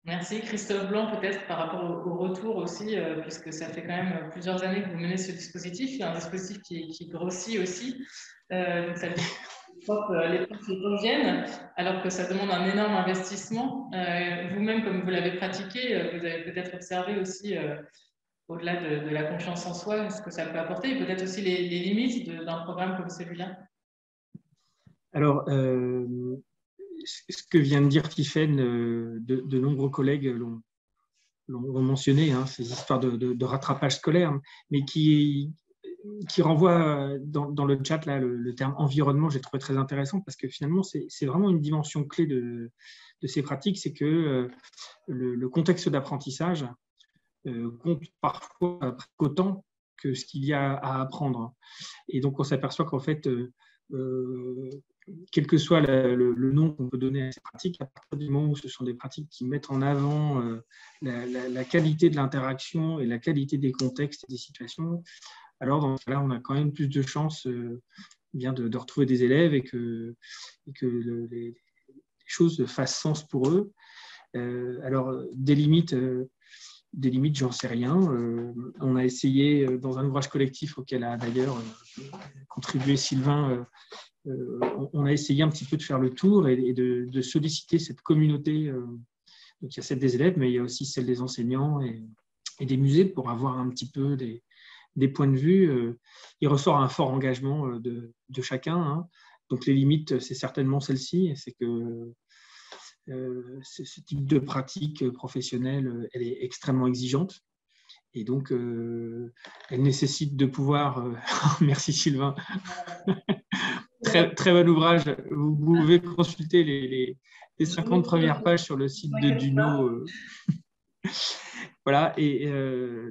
Merci. Christophe Blanc, peut-être par rapport au retour aussi, puisque ça fait quand même plusieurs années que vous menez ce dispositif. Il y a un dispositif qui grossit aussi. Donc ça veut dire que les profs y reviennent, alors que ça demande un énorme investissement. Vous-même, comme vous l'avez pratiqué, vous avez peut-être observé aussi, au-delà de la confiance en soi, ce que ça peut apporter, et peut-être aussi les limites d'un programme comme celui-là. Alors, ce que vient de dire Tiffaine, de nombreux collègues l'ont mentionné, hein, ces histoires de rattrapage scolaire, mais qui renvoie dans le chat là, le terme environnement, j'ai trouvé très intéressant parce que finalement, c'est vraiment une dimension clé de ces pratiques, c'est que le contexte d'apprentissage compte parfois autant que ce qu'il y a à apprendre. Et donc, on s'aperçoit qu'en fait, quel que soit le nom qu'on peut donner à ces pratiques, à partir du moment où ce sont des pratiques qui mettent en avant la qualité de l'interaction et la qualité des contextes et des situations, alors dans ce cas-là, on a quand même plus de chances bien de retrouver des élèves et que les choses fassent sens pour eux. Alors, des limites, j'en sais rien. On a essayé, dans un ouvrage collectif auquel a d'ailleurs contribué Sylvain, on a essayé un petit peu de faire le tour et de solliciter cette communauté. Donc, il y a celle des élèves, mais il y a aussi celle des enseignants et des musées pour avoir un petit peu des points de vue. Il ressort un fort engagement de chacun. Hein. Donc, les limites, c'est certainement celle-ci. C'est que ce type de pratique professionnelle, elle est extrêmement exigeante. Et donc, elle nécessite de pouvoir, merci Sylvain, très bon ouvrage. Vous pouvez consulter les 50 premières pages sur le site de Duno. Voilà, et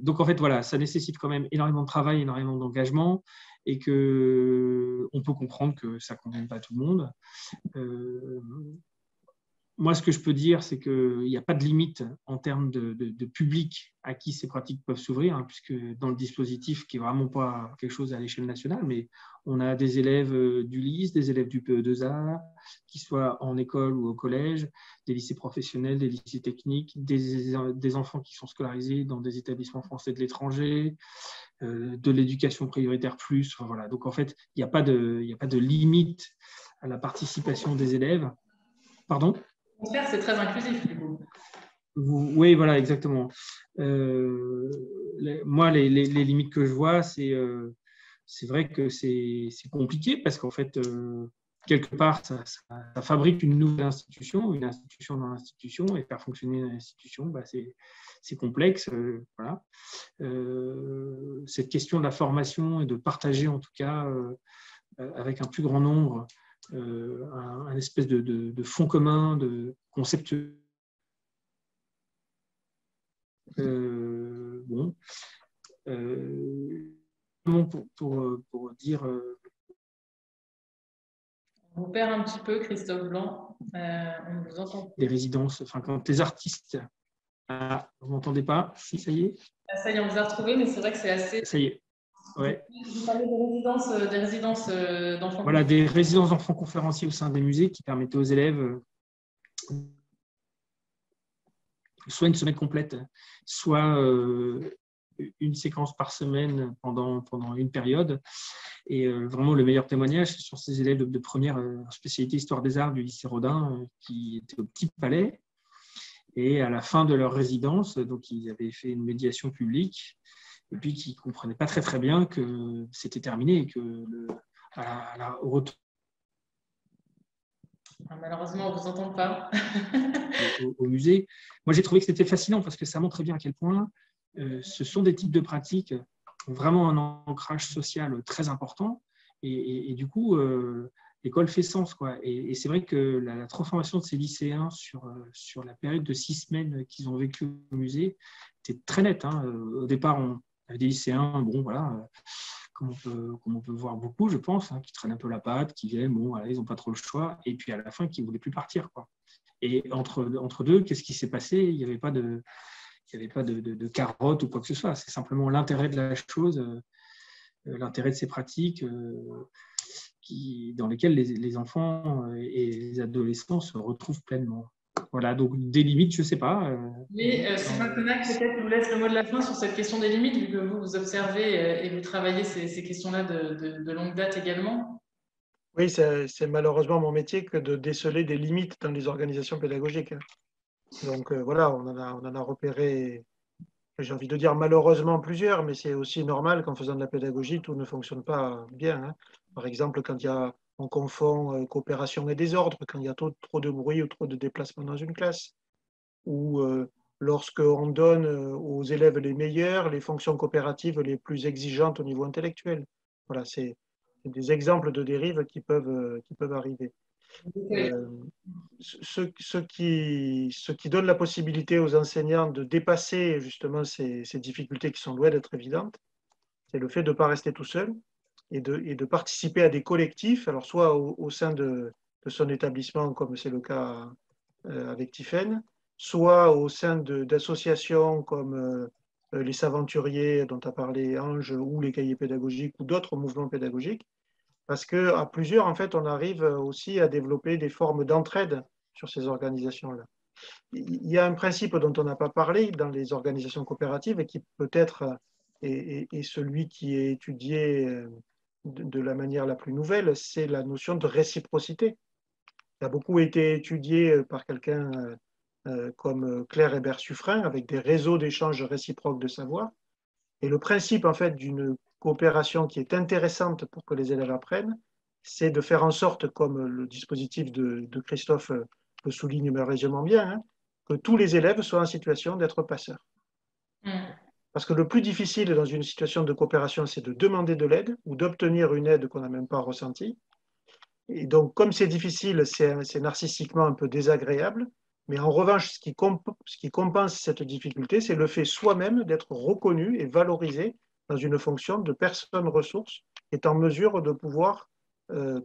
donc en fait, voilà, ça nécessite quand même énormément de travail, énormément d'engagement, et qu'on peut comprendre que ça ne convienne pas à tout le monde. Moi, ce que je peux dire, c'est qu'il n'y a pas de limite en termes de public à qui ces pratiques peuvent s'ouvrir, hein, puisque dans le dispositif, qui n'est vraiment pas quelque chose à l'échelle nationale, mais on a des élèves du LIS, des élèves du PE2A, qui soient en école ou au collège, des lycées professionnels, des lycées techniques, des enfants qui sont scolarisés dans des établissements français de l'étranger, de l'éducation prioritaire plus. Enfin, voilà. Donc, en fait, il n'y a pas de limite à la participation des élèves. Pardon ? C'est très inclusif, du coup. Oui, voilà, exactement. Moi, les limites que je vois, c'est vrai que c'est compliqué parce qu'en fait, quelque part, ça fabrique une nouvelle institution dans l'institution, et faire fonctionner une institution, bah, c'est complexe. Voilà. Cette question de la formation et de partager, en tout cas, avec un plus grand nombre, un espèce de fond commun, de concept. Bon. Pour dire. On vous perd un petit peu, Christophe Blanc. On vous entend. Des résidences, enfin, quand les artistes. Ah, vous ne m'entendez pas? Si, ça y est. Ça y est, on vous a retrouvé, mais c'est vrai que c'est assez. Ça y est. Ouais. Vous parlez des résidences d'enfants. Voilà, des résidences d'enfants conférenciers au sein des musées qui permettaient aux élèves soit une semaine complète, soit une séquence par semaine pendant une période. Et vraiment, le meilleur témoignage, c'est sur ces élèves de première spécialité Histoire des Arts du lycée Rodin, qui étaient au Petit Palais. Et à la fin de leur résidence, donc ils avaient fait une médiation publique, et puis qui ne comprenaient pas très bien que c'était terminé et que au retour. Malheureusement, on ne vous entend pas. au musée. Moi, j'ai trouvé que c'était fascinant parce que ça montre bien à quel point ce sont des types de pratiques qui ont vraiment un ancrage social très important. Et du coup, l'école fait sens, quoi. Et c'est vrai que la transformation de ces lycéens sur la période de 6 semaines qu'ils ont vécu au musée était très nette, hein. Au départ, on avait des lycéens, bon, voilà, comme on peut voir beaucoup, je pense, hein, qui traînent un peu la patte, qui viennent, bon, voilà, ils n'ont pas trop le choix, et puis à la fin, qui ne voulaient plus partir, quoi. Et entre deux, qu'est-ce qui s'est passé? Il n'y avait pas de carotte ou quoi que ce soit. C'est simplement l'intérêt de la chose, l'intérêt de ces pratiques dans lesquelles les enfants et les adolescents se retrouvent pleinement. Voilà, donc des limites, je ne sais pas. Mais Sylvain Connac, peut-être vous laisse le mot de la fin sur cette question des limites, vu que vous observez et vous travaillez ces questions-là de longue date également. Oui, c'est malheureusement mon métier que de déceler des limites dans les organisations pédagogiques. Donc voilà, on en a repéré, j'ai envie de dire malheureusement plusieurs, mais c'est aussi normal qu'en faisant de la pédagogie, tout ne fonctionne pas bien, hein. Par exemple, quand on confond coopération et désordre, quand il y a trop de bruit ou trop de déplacements dans une classe, ou lorsqu'on donne aux élèves les meilleurs les fonctions coopératives les plus exigeantes au niveau intellectuel. Voilà, c'est des exemples de dérives qui peuvent arriver. Ce qui donne la possibilité aux enseignants de dépasser justement ces difficultés qui sont loin d'être évidentes, c'est le fait de ne pas rester tout seul et de participer à des collectifs, alors soit au sein de son établissement, comme c'est le cas avec Tiffaine, soit au sein d'associations comme les Saventuriers dont a parlé Ange, ou les Cahiers pédagogiques, ou d'autres mouvements pédagogiques, parce qu'à plusieurs, en fait, on arrive aussi à développer des formes d'entraide sur ces organisations-là. Il y a un principe dont on n'a pas parlé dans les organisations coopératives et qui peut-être est celui qui est étudié de la manière la plus nouvelle, c'est la notion de réciprocité. Ça a beaucoup été étudié par quelqu'un comme Claire Hébert-Suffren, avec des réseaux d'échanges réciproques de savoir. Et le principe, en fait, d'une coopération qui est intéressante pour que les élèves apprennent, c'est de faire en sorte, comme le dispositif de Christophe le souligne merveilleusement bien, hein, que tous les élèves soient en situation d'être passeurs. Parce que le plus difficile dans une situation de coopération, c'est de demander de l'aide ou d'obtenir une aide qu'on n'a même pas ressentie. Et donc, comme c'est difficile, c'est narcissiquement un peu désagréable. Mais en revanche, ce qui compense cette difficulté, c'est le fait soi-même d'être reconnu et valorisé dans une fonction de personne ressource, qui est en mesure de pouvoir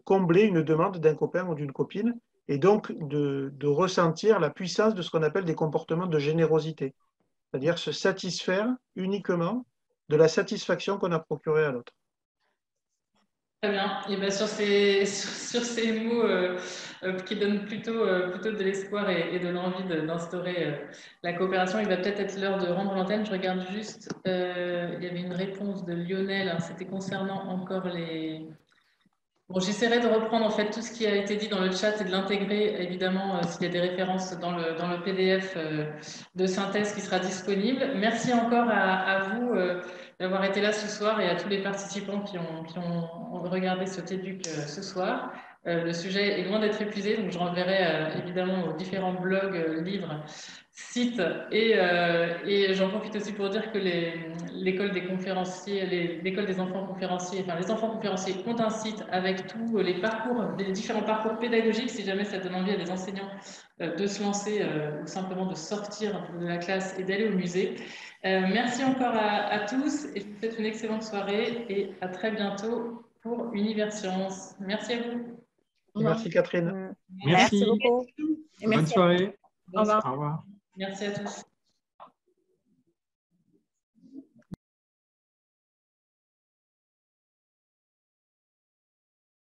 combler une demande d'un copain ou d'une copine, et donc de ressentir la puissance de ce qu'on appelle des comportements de générosité, c'est-à-dire se satisfaire uniquement de la satisfaction qu'on a procurée à l'autre. Très bien. Et ben sur ces mots qui donnent plutôt de l'espoir et de l'envie d'instaurer la coopération, il va peut-être être l'heure de rendre l'antenne. Je regarde juste, il y avait une réponse de Lionel, c'était concernant encore les... Bon, j'essaierai de reprendre en fait tout ce qui a été dit dans le chat et de l'intégrer évidemment s'il y a des références dans le PDF de synthèse qui sera disponible. Merci encore à vous d'avoir été là ce soir et à tous les participants qui ont regardé ce TEDUC ce soir. Le sujet est loin d'être épuisé, donc je renverrai évidemment aux différents blogs, livres, sites et j'en profite aussi pour dire que l'école des conférenciers, l'école des enfants conférenciers, enfin les enfants conférenciers ont un site avec tous les parcours, les différents parcours pédagogiques, si jamais ça donne envie à des enseignants de se lancer ou simplement de sortir de la classe et d'aller au musée. Merci encore à tous et je vous souhaite une excellente soirée et à très bientôt pour Universcience. Merci à vous. Merci Catherine. Merci beaucoup. Et Bonne merci. soirée. Au revoir. Au revoir. Merci à tous.